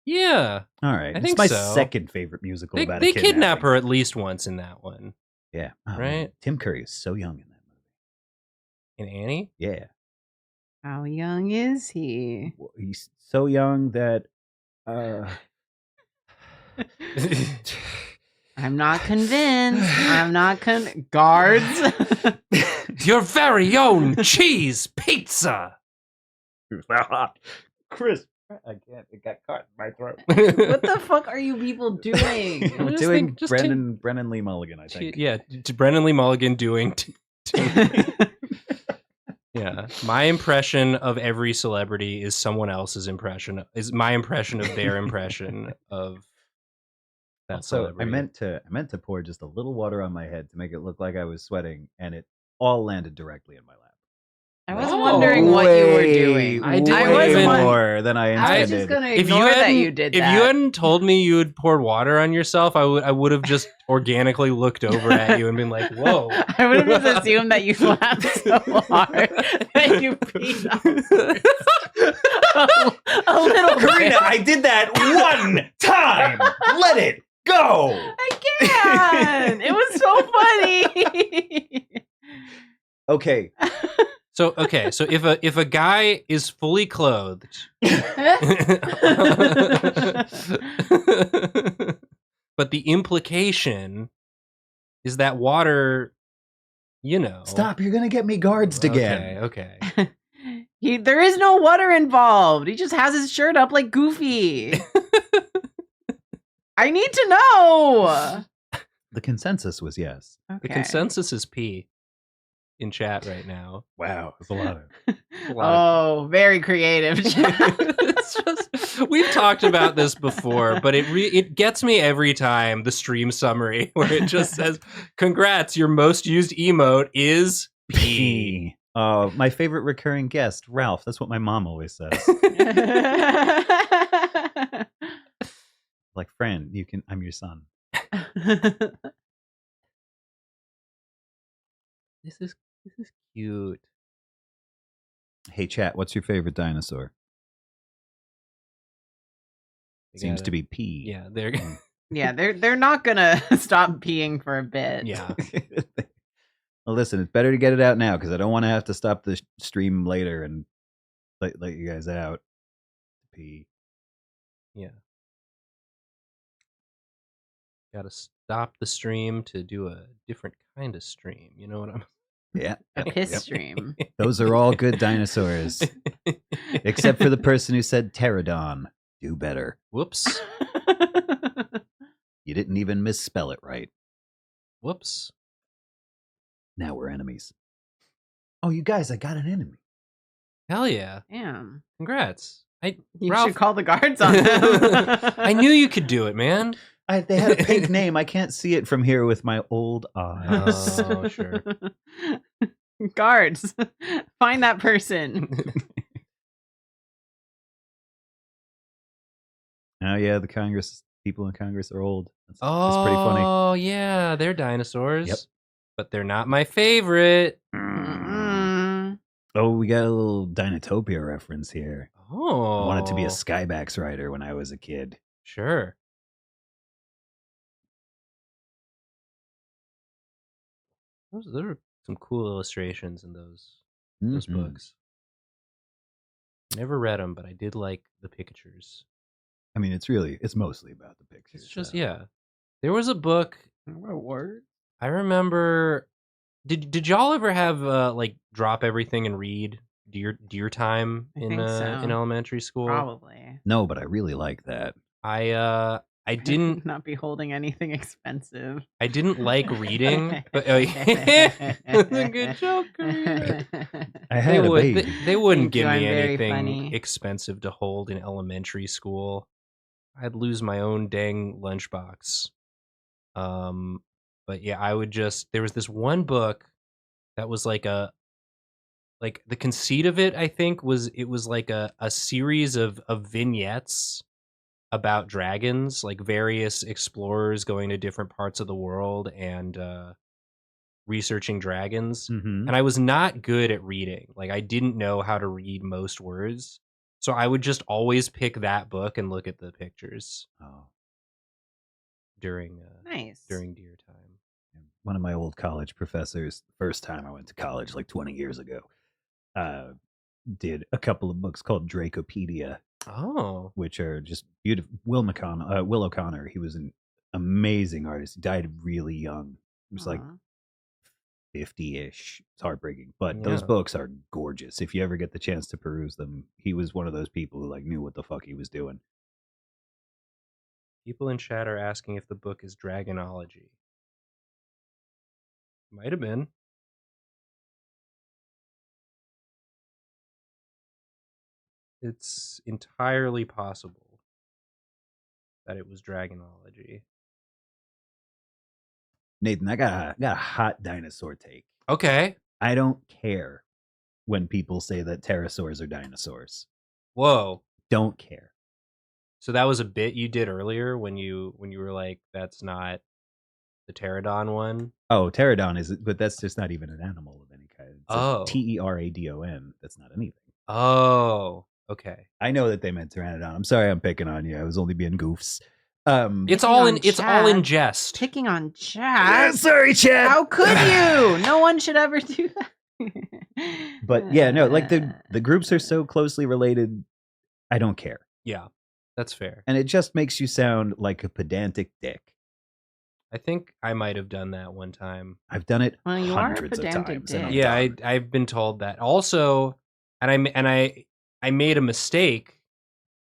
Yeah, All right. I It's think my so. second favorite musical they about a they kidnapping. kidnap her at least once in that one. Yeah. Oh, man. Right? Tim Curry is so young in that movie. In Annie. Yeah. How young is he? Well, he's so young that I'm not convinced. I'm not guards. Your very own cheese pizza. Chris, I can't. It got caught in my throat. What the fuck are you people doing? I'm Just doing think- just Brennan Lee Mulligan, I think. Yeah, to Brendan Lee Mulligan doing. Yeah, my impression of every celebrity is someone else's impression. Is my impression of their impression of that So celebrity. I meant to pour just a little water on my head to make it look like I was sweating, and it all landed directly in my lap. I was Oh, wondering what you were doing. I didn't I was even- more than I I was intended. just gonna If you ignore that hadn't- you did if that. you hadn't told me you had poured water on yourself, I would have just organically looked over at you and been like, "Whoa!" I would have just assumed that you laughed so hard that you peed a little Karina, bit. I did that one time. Let it go. I can. It was so funny. Okay. So if a guy is fully clothed, but the implication is that water, Stop. You're going to get me guards again. Okay. There is no water involved. He just has his shirt up like Goofy. I need to know. The consensus was yes. The Okay. consensus is P in chat right now. Wow. That's a lot of Oh, very creative. It's just, we've talked about this before, but it gets me every time, the stream summary where it just says, "Congrats, your most used emote is P." My favorite recurring guest, Ralph. That's what my mom always says. Like, friend, I'm your son. This is cute. Hey, chat, what's your favorite dinosaur? Seems to be P. Yeah, they're Yeah, they're not gonna stop peeing for a bit. yeah. Well, listen, it's better to get it out now because I don't want to have to stop the stream later and let you guys out. P. Yeah. Got to stop the stream to do a different kind of stream. You know what I'm Yeah. A piss Yep. stream. Those are all good dinosaurs, except for the person who said pterodon. Do better. Whoops. You didn't even misspell it right. Whoops. Now we're enemies. Oh, you guys, I got an enemy. Hell yeah. Damn. Congrats. You Ralph- should call the guards on them. I knew you could do it, man. They had a pink name. I can't see it from here with my old eyes. Oh, sure. Guards, find that person. Oh yeah, the people in Congress are old. That's pretty funny. Oh, yeah, they're dinosaurs. Yep. But they're not my favorite. Mm. Oh, we got a little Dinotopia reference here. Oh. I wanted to be a Skybax rider when I was a kid. Sure. There are some cool illustrations in those Mhm. books. Never read them, but I did like the pictures. I mean, it's mostly about the pictures. It's just yeah. There was a book What a word. I remember. Did y'all ever have like drop everything and read deer time I in think so. in elementary school? Probably. No, but I really like that. I didn't not be holding anything expensive. I didn't like reading, but that's a good joke. I had a baby. They wouldn't Thank you, give me I'm very anything funny. expensive to hold in elementary school. I'd lose my own dang lunchbox. But yeah, I would just. There was this one book that was like the conceit of it. I think was like a series of vignettes about dragons, like various explorers going to different parts of the world and researching dragons. Mm-hmm. And I was not good at reading. Like I didn't know how to read most words. So I would just always pick that book and look at the pictures during deer time. One of my old college professors, the first time I went to college like 20 years ago, did a couple of books called Dracopedia. Oh, which are just beautiful. Will O'Connor, he was an amazing artist. He died really young. He was like 50-ish. It's heartbreaking, but those books are gorgeous. If you ever get the chance to peruse them, he was one of those people who like knew what the fuck he was doing. People in chat are asking if the book is Dragonology. Might have been. It's entirely possible that it was Dragonology. Nathan, I got a hot dinosaur take. Okay. I don't care when people say that pterosaurs are dinosaurs. Whoa. Don't care. So that was a bit you did earlier when you were like, that's not the pterodon one? Oh, pterodon is, but that's just not even an animal of any kind. It's Teradon. That's not anything. Oh, okay. I know that they meant pteranodon. I'm sorry I'm picking on you. I was only being goofs. It's all in jest. Picking on chat. Sorry, chat. How could you? No one should ever do that. But yeah, no, like the groups are so closely related. I don't care. Yeah, that's fair. And it just makes you sound like a pedantic dick. I think I might have done that one time. I've done it you hundreds of times. Yeah, I've been told that. Also, and I made a mistake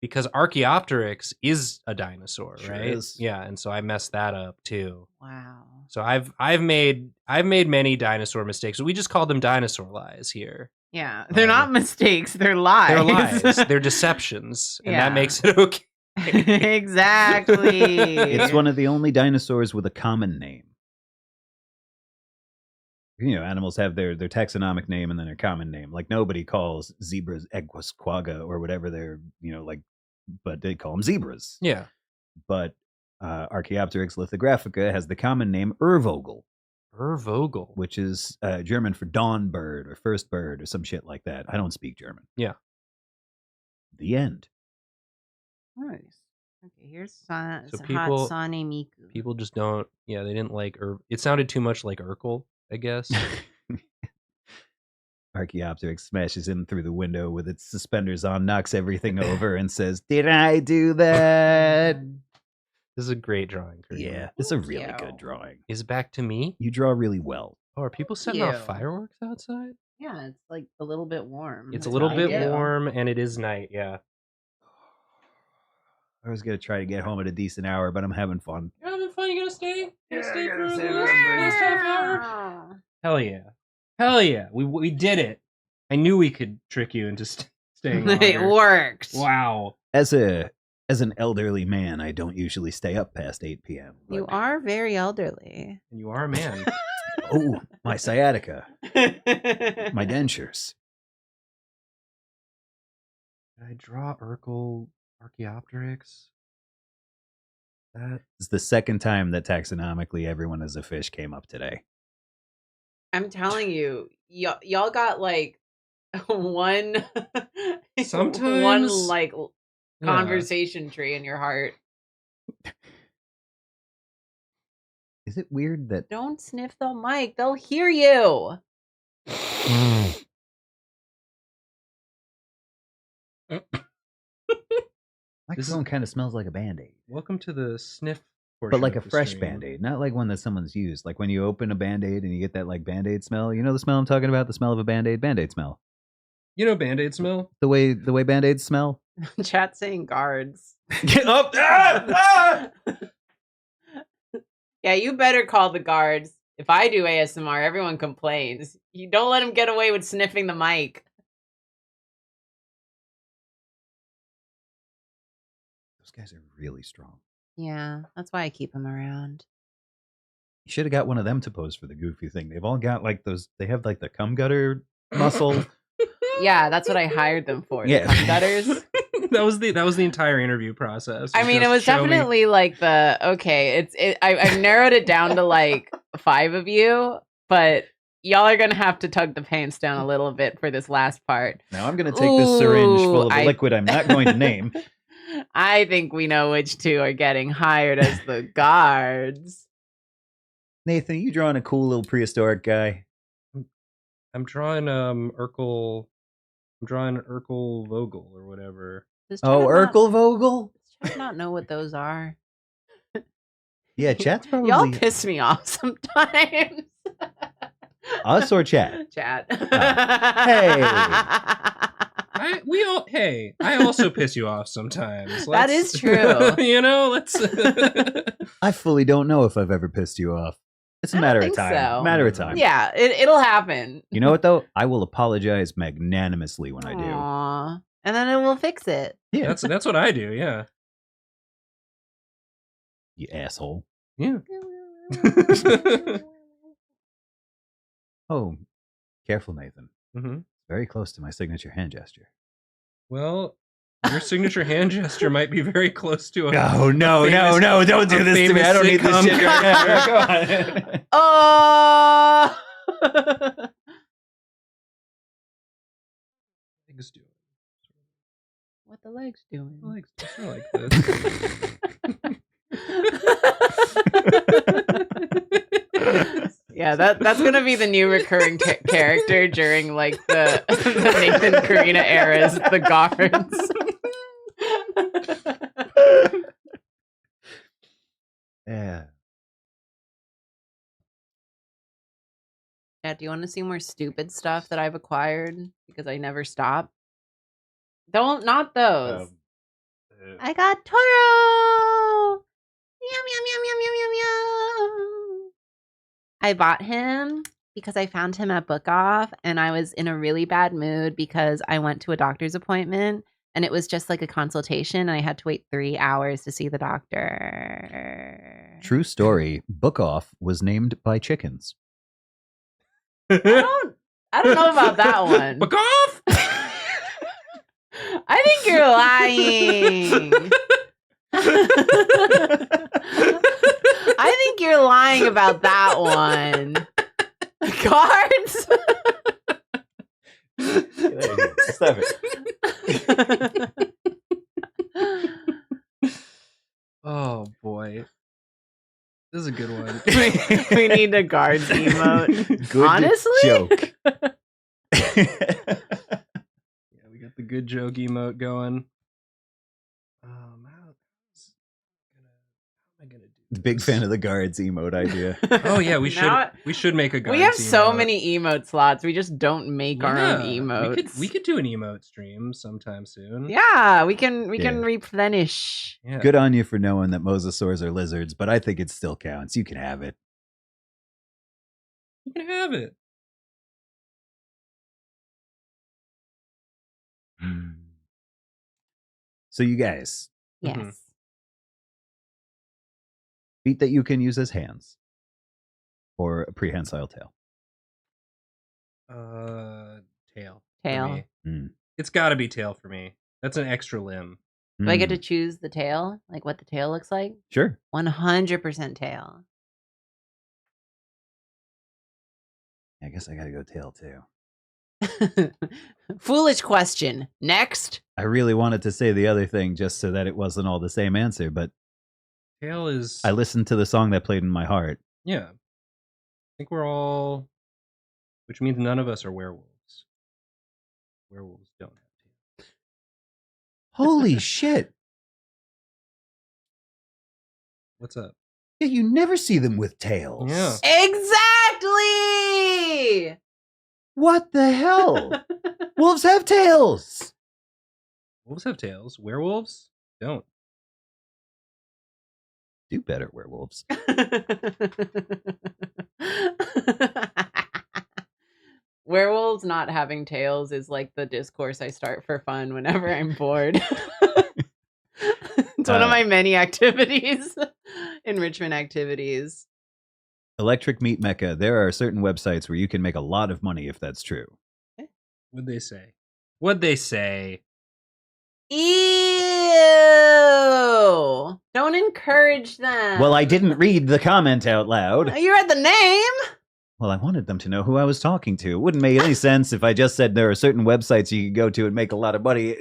because Archaeopteryx is a dinosaur, Sure right? is. Yeah, and so I messed that up too. Wow. So I've made many dinosaur mistakes. We just call them dinosaur lies here. Yeah, they're not mistakes. They're lies. They're lies. They're deceptions, and that makes it okay. Exactly. It's one of the only dinosaurs with a common name. You know, animals have their taxonomic name and then their common name. Like nobody calls zebras Equusquaga or whatever they're, but they call them zebras. Yeah. But Archaeopteryx lithographica has the common name Urvogel. Urvogel. Which is German for dawn bird or first bird or some shit like that. I don't speak German. Yeah. The end. Nice. Okay, here's hot people Miku. People just don't. Yeah, they didn't like. It sounded too much like Urkel, I guess. Archaeopteryx smashes in through the window with its suspenders on, knocks everything over, and says, "Did I do that?" This is a great drawing. Yeah, this is a really good drawing. Is it back to me? You draw really well. Oh, are people setting off fireworks outside? Yeah, it's like a little bit warm. It's a little bit warm, and it is night. Yeah. I was gonna try to get home at a decent hour, but I'm having fun. You're having fun. You gonna stay? Stay for the last half hour? Hell yeah! Hell yeah! We did it. I knew we could trick you into staying. It worked. Wow. As an elderly man, I don't usually stay up past 8 p.m. But... You are very elderly. And you are a man. Oh, my sciatica. My dentures. Did I draw Urkel Archaeopteryx? That is the second time that taxonomically everyone as a fish came up today. I'm telling you, y'all got like one conversation tree in your heart. Is it weird that... Don't sniff the mic. They'll hear you. My phone kind of smells like a Band-Aid. Welcome to the sniff portion. But like a fresh Band-Aid, not like one that someone's used. Like when you open a Band-Aid and you get that like Band-Aid smell. You know the smell I'm talking about? The smell of a Band-Aid? Band-Aid smell. You know Band-Aid smell? The way Band-Aids smell? Chat saying guards. Get up! Yeah, you better call the guards. If I do ASMR, everyone complains. You don't let them get away with sniffing the mic. Those guys are really strong. Yeah, that's why I keep them around. You should have got one of them to pose for the goofy thing. They've all got like those. They have like the cum gutter muscle. Yeah, that's what I hired them for. Yeah, the cum gutters. That was the entire interview process. I mean, it was definitely like I've narrowed it down to like 5 of you, but y'all are gonna have to tug the pants down a little bit for this last part. Now I'm gonna take this syringe full of a liquid I'm not going to name. I think we know which 2 are getting hired as the guards. Nathan, you drawing a cool little prehistoric guy? I'm drawing Urkel. I'm drawing Urkel Vogel or whatever. Urkel Vogel? Does Chat not know what those are? Yeah, Chat's probably... Y'all piss me off sometimes. Us or Chat? Chat. Hey. I also piss you off sometimes. That is true. You know, let's... I fully don't know if I've ever pissed you off. It's a matter of time. So. Matter of time. Yeah, it'll happen. You know what, though? I will apologize magnanimously when I do. Aww. And then it will fix it. Yeah, that's what I do, yeah. You asshole. Yeah. Oh, careful, Nathan. Mm-hmm. Very close to my signature hand gesture. Well, your signature hand gesture might be very close to a... No, don't do this to me. I don't need this shit right now. Go on. Oh! Legs doing. What the legs doing? The legs are like this. Yeah, that's gonna be the new recurring character during like the Nathan Karina eras, the guards. Yeah. Yeah, do you want to see more stupid stuff that I've acquired because I never stop? Not those. I got Toro. Meow meow meow meow meow meow meow. I bought him because I found him at Book Off, and I was in a really bad mood because I went to a doctor's appointment, and it was just like a consultation, and I had to wait 3 hours to see the doctor. True story. Book Off was named by chickens. I don't know about that one. Book Off. I think you're lying. I think you're lying about that one. Cards? Stop it. Oh boy. This is a good one. we need a guards emote. Good honestly? Joke. Yeah, we got the good joke emote going. How am I gonna do? Big fan of the guards emote idea. Oh yeah, we should make a guards. We have so emote. many emote slots. We just don't make our own emotes. We could do an emote stream sometime soon. Yeah, we can replenish. Yeah. Good on you for knowing that mosasaurs are lizards, but I think it still counts. You can have it. You can have it. So you guys. Yes. Mhm. Feet that you can use as hands. Or a prehensile tail. Tail. Tail. For me. It's got to be tail for me. That's an extra limb. Do I get to choose the tail? Like what the tail looks like? Sure. 100% tail. I guess I gotta go tail too. Foolish question. Next. I really wanted to say the other thing just so that it wasn't all the same answer, but Tail is... I listened to the song that played in my heart. Yeah. I think we're all... Which means none of us are werewolves. Werewolves don't have tails. Holy shit. What's up? Yeah, you never see them with tails. Yeah. Exactly! What the hell? Wolves have tails. Wolves have tails. Werewolves don't. Do better, werewolves. Werewolves not having tails is like the discourse I start for fun whenever I'm bored. It's one of my many activities, enrichment activities. Electric Meat Mecca. There are certain websites where you can make a lot of money if that's true. What'd they say? What'd they say? Ew! Don't encourage them. Well, I didn't read the comment out loud. You read the name? Well, I wanted them to know who I was talking to. It wouldn't make any sense if I just said there are certain websites you can go to and make a lot of money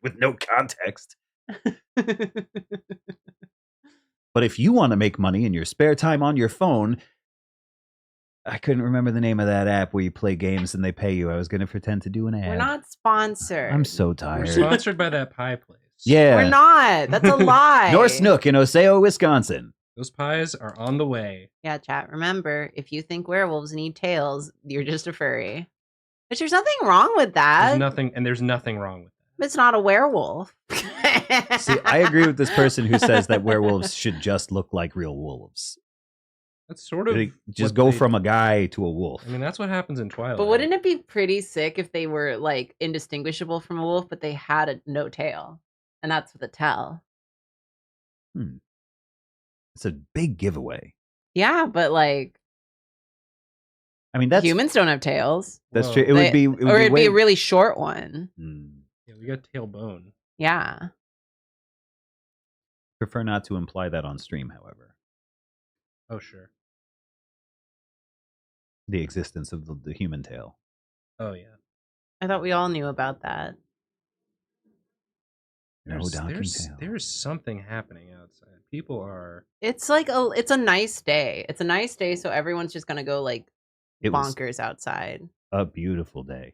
with no context. But if you want to make money in your spare time on your phone, I couldn't remember the name of that app where you play games and they pay you. I was going to pretend to do an ad. We're not sponsored. I'm so tired. We're sponsored by that pie place. Yeah. We're not. That's a lie. North Snook in Oseo, Wisconsin. Those pies are on the way. Yeah, chat. Remember, if you think werewolves need tails, you're just a furry. But there's nothing wrong with that. There's nothing wrong with that. It's not a werewolf. See, I agree with this person who says that werewolves should just look like real wolves. That's sort of just go from a guy to a wolf. I mean, that's what happens in Twilight. But wouldn't it be pretty sick if they were like indistinguishable from a wolf, but they had no tail, and that's the tell? It's a big giveaway. Yeah, but like, I mean, that's humans don't have tails. That's true. It'd be a really short one. Yeah, we got tailbone. Yeah. Prefer not to imply that on stream, however. Oh, sure. The existence of the human tail. Oh, yeah. I thought we all knew about that. There's something happening outside. People are. It's like it's a nice day. It's a nice day, so everyone's just gonna go like bonkers outside. A beautiful day.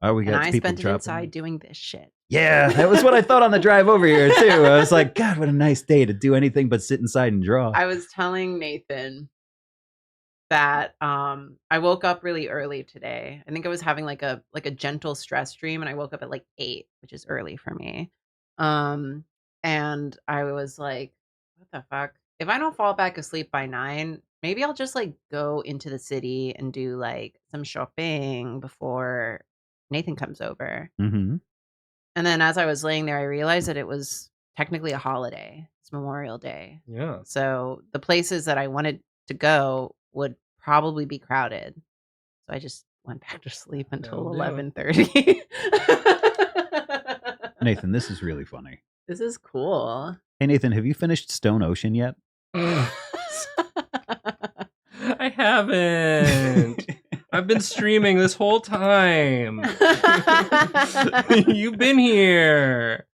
Oh, we got and I people spent it inside doing this shit. Yeah, that was what I thought on the drive over here too. I was like, God, what a nice day to do anything but sit inside and draw. I was telling Nathan that I woke up really early today. I think I was having like a gentle stress dream, and I woke up at like 8, which is early for me. And I was like, what the fuck? If I don't fall back asleep by 9, maybe I'll just like go into the city and do like some shopping before Nathan comes over. Mm-hmm. And then as I was laying there, I realized that it was technically a holiday. It's Memorial Day. Yeah. So the places that I wanted to go would probably be crowded. So I just went back to sleep until 11:30. Nathan, this is really funny. This is cool. Hey, Nathan, have you finished Stone Ocean yet? I haven't. I've been streaming this whole time. You've been here.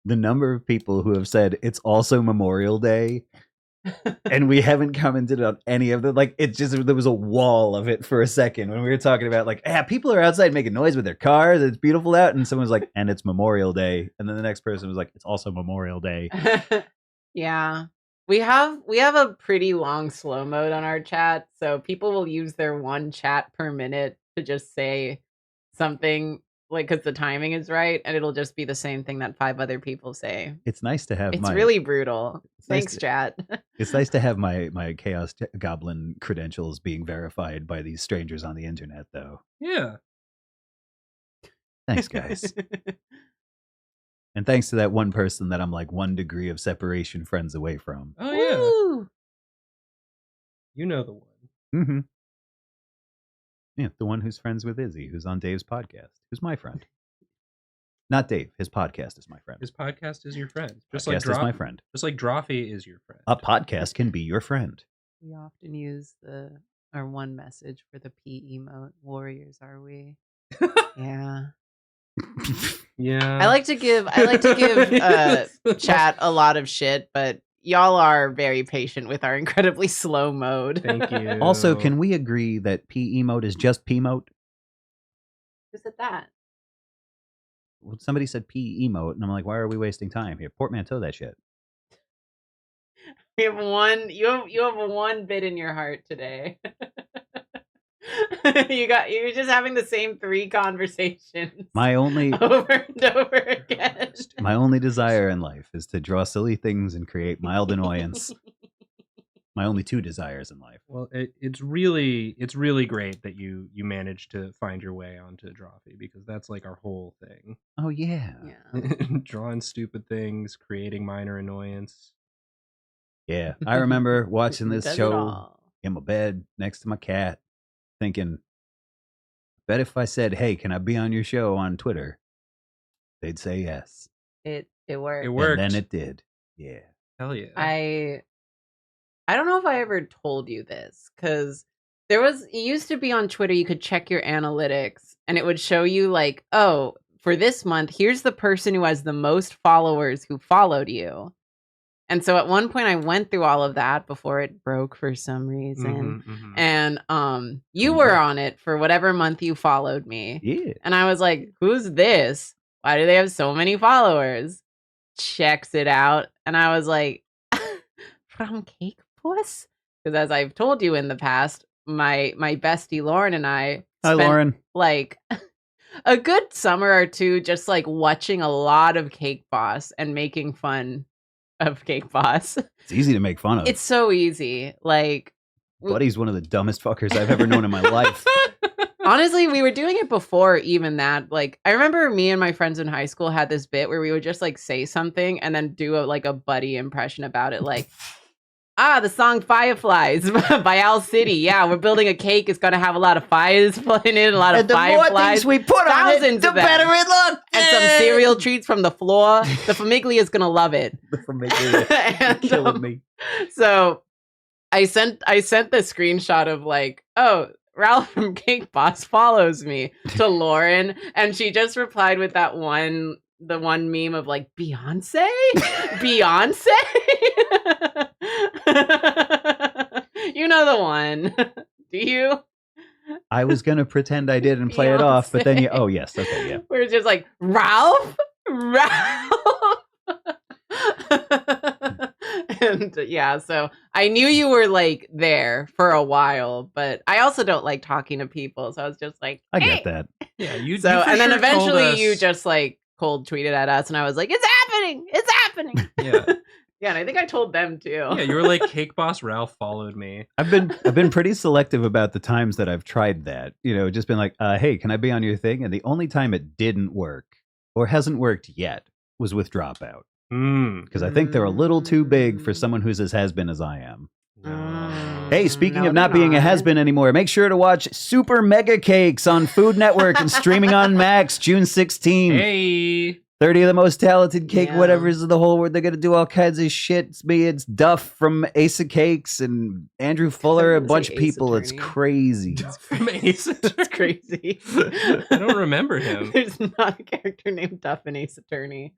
The number of people who have said it's also Memorial Day and we haven't commented on any of them. Like, it's just, there was a wall of it for a second when we were talking about like, people are outside making noise with their cars. It's beautiful out. And someone was like, and it's Memorial Day. And then the next person was like, it's also Memorial Day. Yeah. We have a pretty long slow mode on our chat. So people will use their one chat per minute to just say something, like, because the timing is right, and it'll just be the same thing that 5 other people say. It's nice to have It's really brutal. Thanks, chat. It's nice to have my Chaos Goblin credentials being verified by these strangers on the internet, though. Yeah. Thanks, guys. And thanks to that one person that I'm like 1 degree of separation friends away from. Oh, yeah. Woo! You know the one. Mm-hmm. Yeah, the one who's friends with Izzy, who's on Dave's podcast, who's my friend. Not Dave. His podcast is my friend. His podcast is your friend. Just like is my friend. Just like Drawfee is your friend. A podcast can be your friend. We often use our one message for the P emote. Warriors, are we? Yeah. Yeah. I like to give chat a lot of shit, but y'all are very patient with our incredibly slow mode. Thank you. Also, can we agree that P emote is just P-mote? Who said that? Well, somebody said P emote, and I'm like, why are we wasting time here? Portmanteau that shit. You have one bit in your heart today. You're just having the same 3 conversations. My only over and over again. My only desire in life is to draw silly things and create mild annoyance. My only 2 desires in life. Well, it's really great that you managed to find your way onto Drawfee, because that's like our whole thing. Oh yeah. Drawing stupid things, creating minor annoyance. Yeah, I remember watching this show in my bed next to my cat, thinking, bet if I said, "Hey, can I be on your show on Twitter?" they'd say yes. It worked. It worked. And then it did. Yeah. Hell yeah. I don't know if I ever told you this, because it used to be on Twitter, you could check your analytics and it would show you like, oh, for this month, here's the person who has the most followers who followed you. And so at one point I went through all of that before it broke for some reason. And you were on it for whatever month you followed me. Yeah. And I was like, who's this? Why do they have so many followers? Checks it out. And I was like, from Cake Puss? Because as I've told you in the past, my bestie Lauren and I Hi, Lauren. Like a good summer or 2 just like watching a lot of Cake Boss and making fun of Cake Boss. It's easy to make fun of. It's so easy. Like, Buddy's one of the dumbest fuckers I've ever known in my life. Honestly, we were doing it before even that. Like, I remember me and my friends in high school had this bit where we would just like say something and then do a Buddy impression about it. Like, the song Fireflies by Owl City. Yeah, we're building a cake. It's going to have a lot of fires in it, a lot of fireflies. The more things we put on it, the better it looks. And some cereal treats from the floor. The Famiglia is going to love it. The Famiglia is killing me. So I sent the screenshot of like, oh, Ralph from Cake Boss follows me to Lauren. And she just replied with the one meme of like, Beyonce? Beyonce? You know the one. Do you? I was going to pretend I did and play it off, but then oh, yes. Okay, yeah. We're just like, Ralph? And yeah, so I knew you were like there for a while, but I also don't like talking to people. So I was just like, I get that. Yeah, and then eventually you just like cold tweeted at us and I was like, it's happening. It's happening. Yeah. Yeah, and I think I told them too. Yeah, you were like, Cake Boss Ralph followed me. I've been pretty selective about the times that I've tried that. You know, just been like, hey, can I be on your thing? And the only time it didn't work, or hasn't worked yet, was with Dropout. Because I think they're a little too big for someone who's as has-been as I am. Hey, speaking of not being a has-been anymore, make sure to watch Super Mega Cakes on Food Network and streaming on Max June 16th. Hey! 30 of the most talented cake whatevers of the whole world. They're going to do all kinds of shit. It's Duff from Ace of Cakes and Andrew Fuller, a bunch of people. It's crazy. From Ace Attorney. It's crazy. I don't remember him. There's not a character named Duff in Ace Attorney.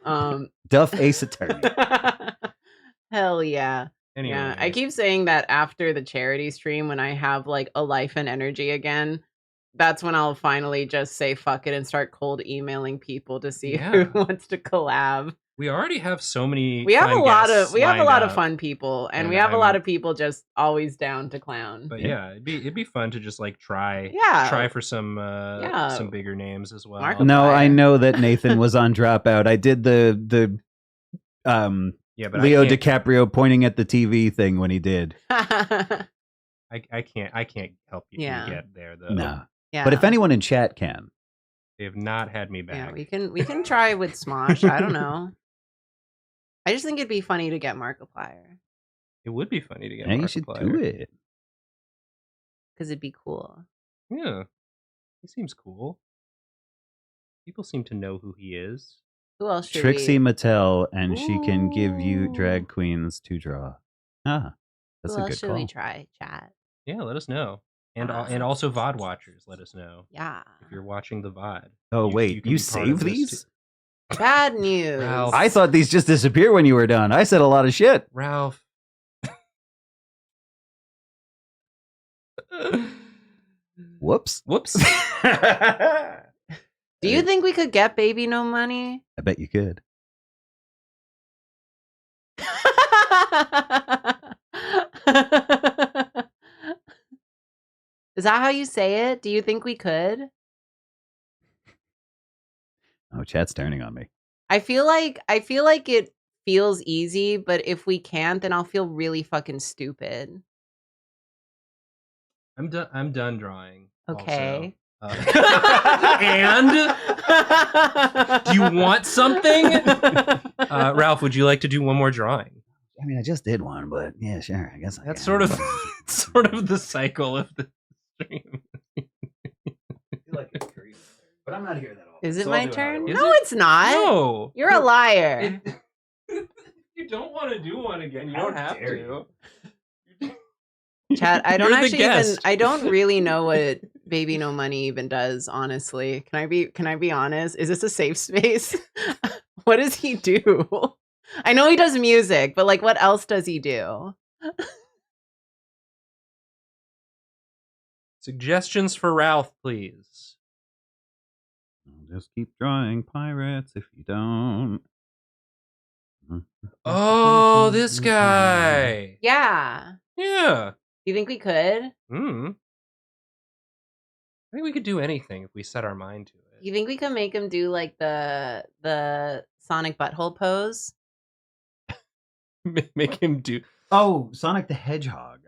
Duff Ace Attorney. Hell yeah. Anyway. Yeah, I keep saying that after the charity stream, when I have like a life and energy again, that's when I'll finally just say fuck it and start cold emailing people to see who wants to collab. We already have so many. We have a lot of fun people, and we have a lot of people just always down to clown. But yeah, it'd be fun to just like try for some bigger names as well. No, I know that Nathan was on Dropout. I did the but Leo DiCaprio pointing at the TV thing when he did. I can't help you get there though. No. Yeah. But if anyone in chat can. They have not had me back. Yeah, we can try with Smosh. I don't know. I just think it'd be funny to get Markiplier. It would be funny to get Markiplier. You should do it. Because it'd be cool. Yeah. He seems cool. People seem to know who he is. Who else should Trixie Mattel, and she can give you drag queens to draw. That's who a good else should call. we try, chat? Yeah, let us know. And also VOD watchers, let us know. Yeah. If you're watching the VOD. Oh, wait, you save these? Bad news. Ralph. I thought these just disappear when you were done. I said a lot of shit. Ralph. Whoops. Do you think we could get Baby No Money? I bet you could. Is that how you say it? Do you think we could? Oh, chat's turning on me. I feel like it feels easy, but if we can't, then I'll feel really fucking stupid. I'm done drawing. Okay. And do you want something? Ralph, would you like to do one more drawing? I mean, I just did one, but yeah, sure. I guess that's sort of the cycle of the stream. But I'm not here that often. Is it my turn? Is No, it? it's not. No, you're a liar. You don't want to do one again. You don't have to. Chat, I don't You're the actually guest. I don't really know what Baby No Money even does, honestly. Can I be honest? Is this a safe space? What does he do? I know he does music, but like what else does he do? Suggestions for Ralph, please. I'll just keep drawing pirates if you don't. Oh, this guy. Yeah. Yeah. You think we could? I think we could do anything if we set our mind to it. You think we could make him do like the Sonic butthole pose? Make him do. Oh, Sonic the Hedgehog.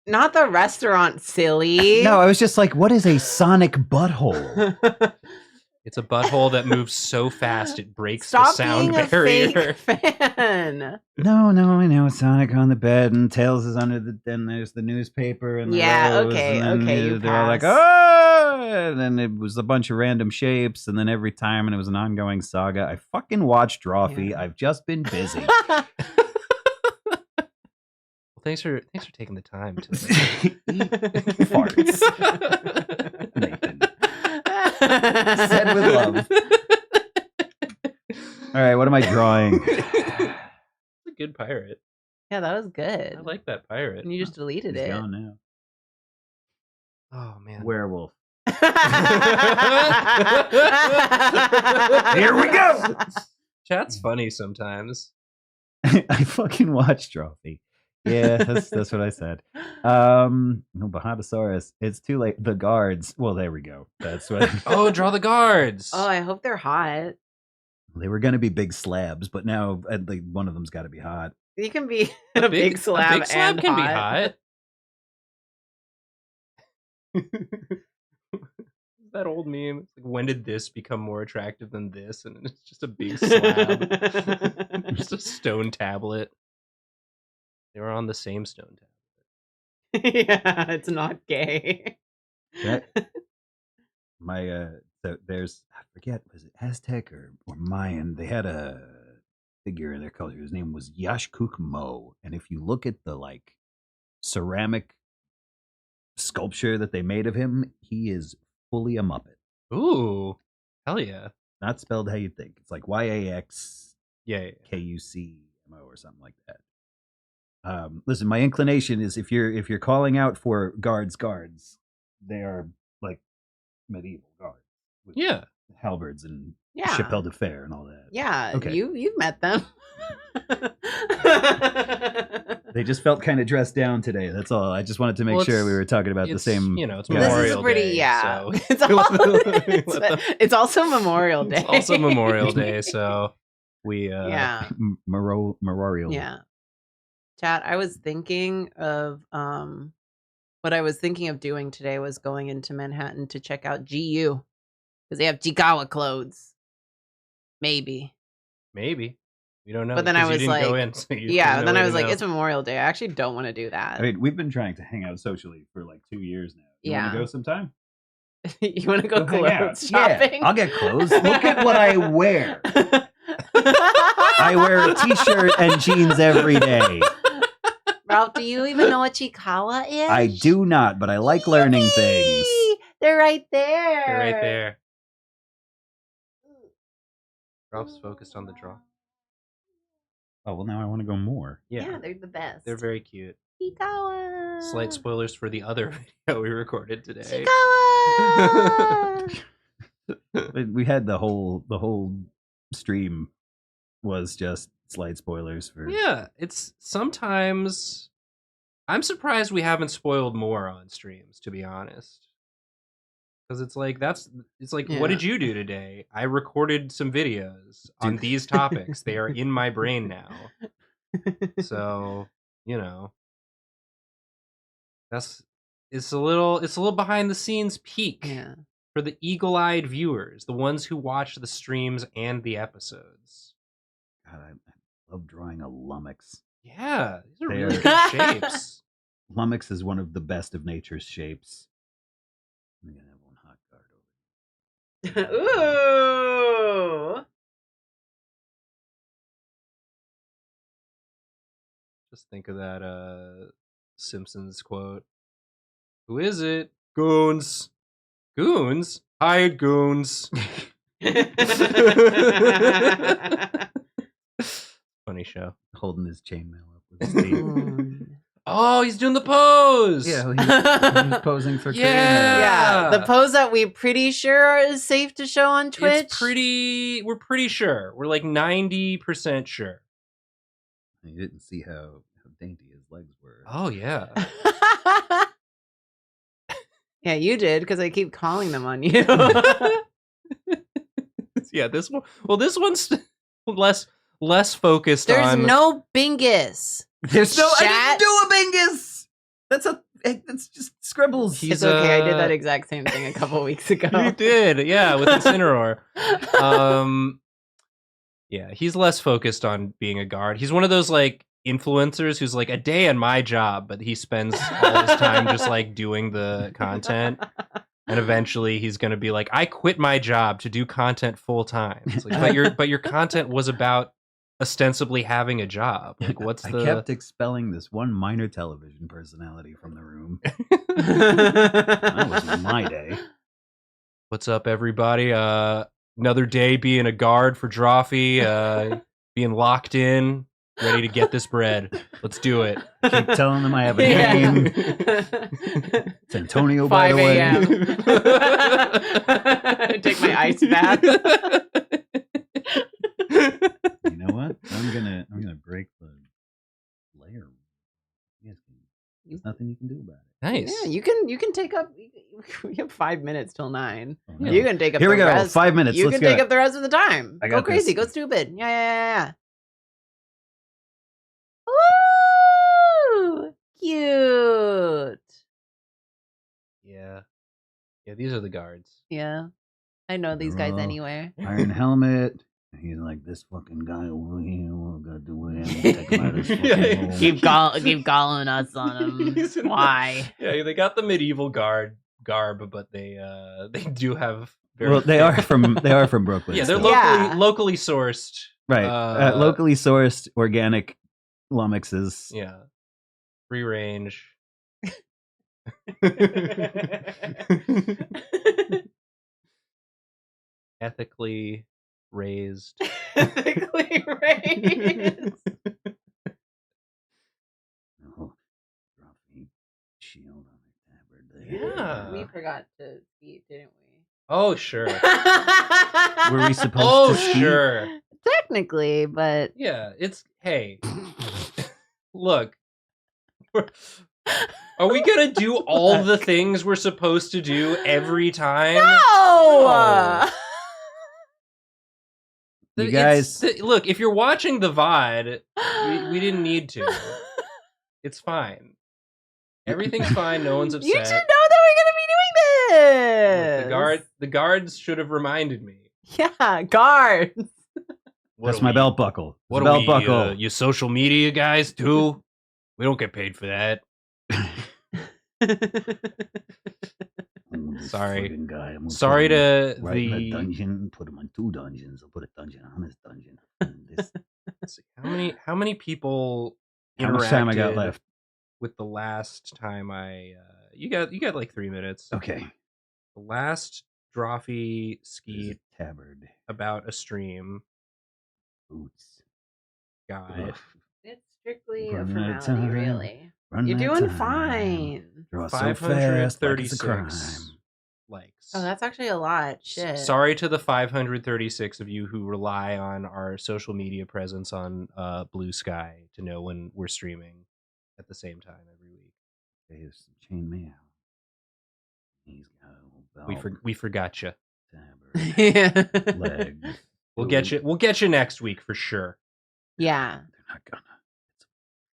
Not the restaurant, silly. No, I was just like, what is a Sonic butthole? It's a butthole that moves so fast it breaks Stop the sound being barrier. A fake fan. No, I know. Sonic on the bed and Tails is under then there's the newspaper and the rose, okay, and then okay, they're all like, oh, and then it was a bunch of random shapes, and then every time, and it was an ongoing saga. I fucking watched Drawfee. Yeah. I've just been busy. Well, thanks for taking the time to farts. Nathan. Said with love. All right, what am I drawing? It's a good pirate. Yeah, that was good. I like that pirate. And you just deleted it. Gone now. Oh man. Werewolf. Here we go. Chat's funny sometimes. I fucking watched Drawfee. Yeah, that's what I said. No, Bahatosaurus. It's too late. The guards. Well, there we go. That's what. Oh, draw the guards. Oh, I hope they're hot. They were gonna be big slabs, but now like one of them's got to be hot. You can be a big slab. A big slab and can hot. be hot. That old meme. It's like, when did this become more attractive than this? And it's just a big slab. Just a stone tablet. They were on the same stone tablet. Yeah, it's not gay. So there's, I forget, was it Aztec or Mayan? They had a figure in their culture. His name was Yashkuk Mo. And if you look at the like ceramic sculpture that they made of him, he is fully a Muppet. Ooh, hell yeah! Not spelled how you think. It's like YAX yeah. KUCMO or something like that. Listen, my inclination is if you're calling out for guards, they are like medieval guards. With halberds and chapelle de fer and all that. Yeah, okay. You've met them. They just felt kind of dressed down today. That's all. I just wanted to make sure we were talking about the same. You know, it's Memorial Day. Yeah. So. It's also Memorial Day. It's also Memorial Day, so we Memorial. Yeah. Chat, I was thinking of what I was thinking of doing today was going into Manhattan to check out GU because they have Chiikawa clothes. Maybe. We don't know. But then I was like, go in, so then I was like, it's Memorial Day. I actually don't want to do that. I mean, we've been trying to hang out socially for like 2 years now. You want to go sometime? You want to go clothes shopping? Yeah, I'll get clothes. Look at what I wear. I wear a t-shirt and jeans every day. Ralph, do you even know what Chiikawa is? I do not, but I like learning things. They're right there. They're right there. Ralph's focused on the draw. Oh, well, now I want to go more. Yeah, they're the best. They're very cute. Chiikawa. Slight spoilers for the other video we recorded today. Chiikawa. We had the whole stream was just slight spoilers for. Yeah, it's sometimes I'm surprised we haven't spoiled more on streams, to be honest. Because it's like what did you do today? I recorded some videos on these topics. They are in my brain now. So, it's a little behind the scenes peek for the eagle-eyed viewers, the ones who watch the streams and the episodes. God, I love drawing a lummox. Yeah, these are really good shapes. Lummox is one of the best of nature's shapes. I'm gonna have one hot guard over. Ooh. Just think of that Simpsons quote. Who is it? Goons. Goons? Hide goons. Funny show. Holding his chainmail up with his teeth. Oh, he's doing the pose. Yeah, he's posing for yeah, the pose that we pretty sure is safe to show on Twitch. We're pretty sure. We're like 90% sure. You didn't see how dainty his legs were. Oh yeah. Yeah, you did, because I keep calling them on you. Yeah, this one. Well, this one's less focused There's on. There's no bingus. There's no. I didn't do a bingus. That's just scribbles. It's okay. I did that exact same thing a couple weeks ago. You did, yeah, with Incineroar. Yeah, he's less focused on being a guard. He's one of those like influencers who's like a day in my job, but he spends all his time just like doing the content. And eventually he's going to be like, I quit my job to do content full time. It's like, but your content was about ostensibly having a job. Like, what's I the? kept expelling this one minor television personality from the room. That was my day. What's up, everybody? Another day being a guard for Drawfee, being locked in, ready to get this bread. Let's do it. Keep telling them I have a name. It's Antonio, by the way. 5 a.m. Take my ice bath. You know what? I'm gonna break the layer. There's nothing you can do about it. Nice. Yeah, you can take up. We have 5 minutes till 9. Oh, no. You can take up. Here we go. Rest. 5 minutes. You Let's can go. take up the rest of the time. I Go got crazy. this. Go stupid. Yeah. Ooh, cute. Yeah. These are the guards. Yeah, I know these guys anyway. Iron helmet. He's like, this fucking guy over here. We're gonna do it. Take him out of his fucking hole. Keep calling us on him. Why? Yeah, they got the medieval garb, but they do have. Well, they are from Brooklyn. Yeah, they're still. locally sourced. Right, locally sourced organic lummoxes. Yeah, free range. Ethically raised. Ethically raised. Oh, Drawfee shield on the tabard there. Yeah. We forgot to eat, didn't we? Oh, sure. Were we supposed to ski? Sure. Technically, but Yeah, hey. Look. Are we gonna do all the things we're supposed to do every time? no. You guys, look, if you're watching the VOD, we didn't need to. It's fine. Everything's fine. No one's upset. You should know that we're gonna be doing this. Look, the guards should have reminded me. Yeah, guards. that's my belt buckle. What belt are buckle. You social media guys too? We don't get paid for that. Sorry. Sorry to right in the a dungeon. Put him on 2 dungeons. I'll put a dungeon on his dungeon. How many people How much time I got interacted left? with the last time you got like 3 minutes. Okay. The last Drawfee skeet tabard about a stream boots guide. It's strictly a Running out of formality, time. really. Running You're out of doing time. fine. Draw so fast, like it's a crime. 536 likes. Oh, that's actually a lot. Shit. Sorry to the 536 of you who rely on our social media presence on Blue Sky to know when we're streaming at the same time every week. Here's some chainmail. He's got a little belt. We forgot you. Yeah. Legs. We'll get you next week for sure. Yeah. They're not gonna.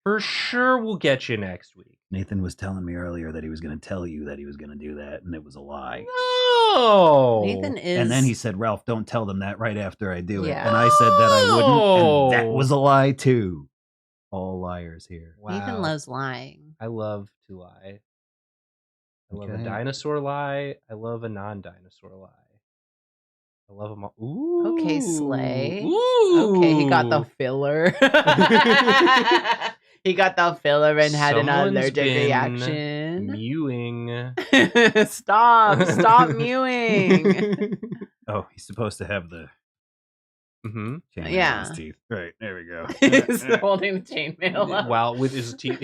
For sure, we'll get you next week. Nathan was telling me earlier that he was going to tell you that he was going to do that, and it was a lie. No. Nathan is. And then he said, "Ralph, don't tell them that right after I do it." Yeah. And I said that I wouldn't, and that No. was a lie too. All liars here. Wow. Nathan loves lying. I love to lie. I love a Okay. dinosaur lie. I love a non-dinosaur lie. I love them all. Ooh. Okay, Slay. Ooh. Okay, he got the filler. He got the filler and had an Someone's allergic been reaction. Mewing. Stop mewing. Oh, he's supposed to have the Mm-hmm. chainmail Yeah. in his teeth. Right, there we go. He's holding the chainmail up. While with his teeth.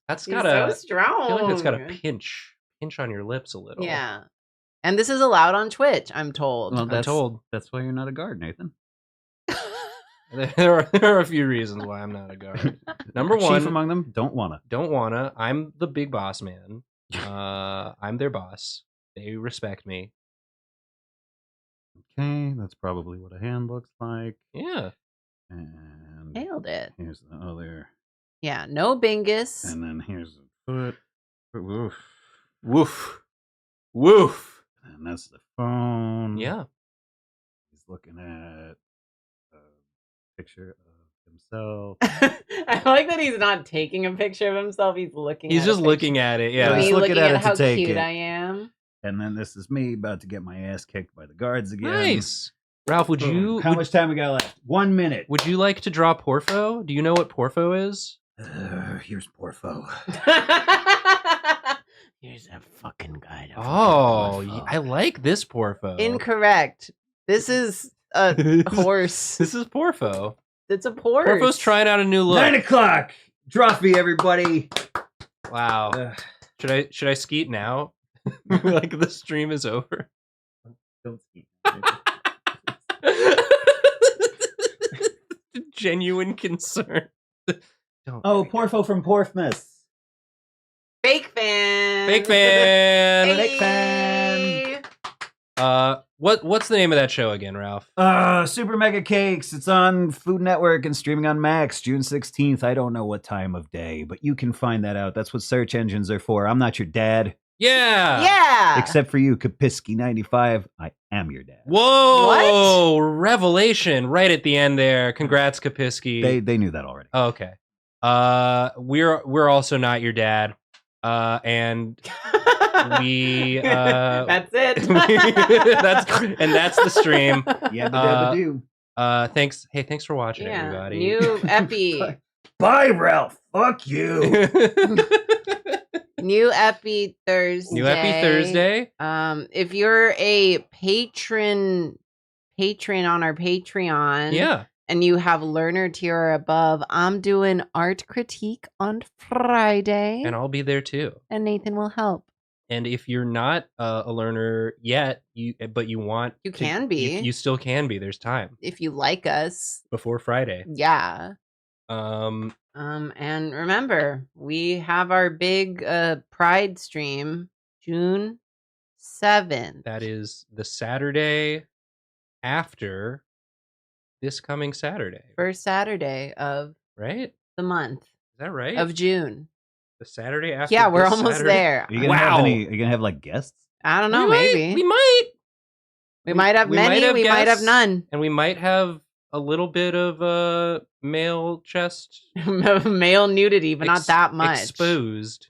That's He's got so a. strong. I feel like it's got a pinch on your lips a little. Yeah. And this is allowed on Twitch, I'm told. Well, I'm told. That's why you're not a guard, Nathan. There are a few reasons why I'm not a guard. Number one, Chief among them, don't wanna. don't wanna. I'm the big boss man. I'm their boss. They respect me. Okay, that's probably what a hand looks like. Yeah. And Nailed it. here's the other. Yeah, no bingus. And then here's the foot. Woof. Woof. Woof. And that's the phone. Yeah. He's looking at a picture of himself. I like that he's not taking a picture of himself. He's looking. He's at just a looking at it. Yeah. Me He's looking looking at at it to how take cute it. I am. And then this is me about to get my ass kicked by the guards again. Nice. Ralph, would you How much time we got left? 1 minute. would you like to draw Porfo? Do you know what Porfo is? Here's Porfo. Here's a fucking guy. to Oh, fucking I like this Porfo. Incorrect. This is a horse. This is Porfo. It's a horse. Porfo's trying out a new look. 9 o'clock. Drawfee, everybody. Wow. Should I skeet now? Like the stream is over. Don't skeet. Genuine concern. Don't. Oh, Porfo from Porfmas. Fake fan. Fake fan. Hey. Fake fan. What's the name of that show again, Ralph? Super Mega Cakes. It's on Food Network and streaming on Max June 16th. I don't know what time of day, but you can find that out. That's what search engines are for. I'm not your dad. Yeah. Yeah. Except for you, Kapisky95. I am your dad. Whoa! Revelation right at the end there. Congrats, Kapisky. They knew that already. Oh, okay. We're also not your dad. And we That's it. that's the stream. Yeah, Thanks for watching, everybody. New epi. Bye, Ralph. Fuck you. New epi Thursday. New epi Thursday. If you're a patron on our Patreon, Yeah. and you have learner tier or above, I'm doing art critique on Friday, And I'll be there too. and Nathan will help. And if you're not a learner yet, but you want, You can be. You still can be. There's time If you like us, before Friday. yeah. And remember, we have our big Pride stream June 7th. That is the Saturday after this coming Saturday. First Saturday of Right? Is the month that right? of June. The Saturday after. Yeah, we're this almost Saturday? there. Are you gonna have like guests? I don't know, We maybe. might. We might have we many, might have we might have guests. none. And we might have a little bit of male chest Male nudity, but not that much. exposed.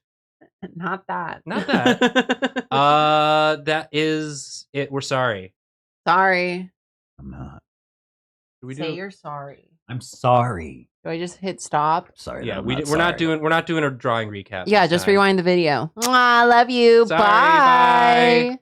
Not that. Not that. That is it. We're sorry. Sorry. I'm not. Do we Say do? you're sorry. I'm sorry. Do I just hit stop? Sorry. Yeah, that I'm we're sorry. not doing a drawing recap. Yeah, this just time. rewind the video. Mwah, love you. Sorry, Bye. bye.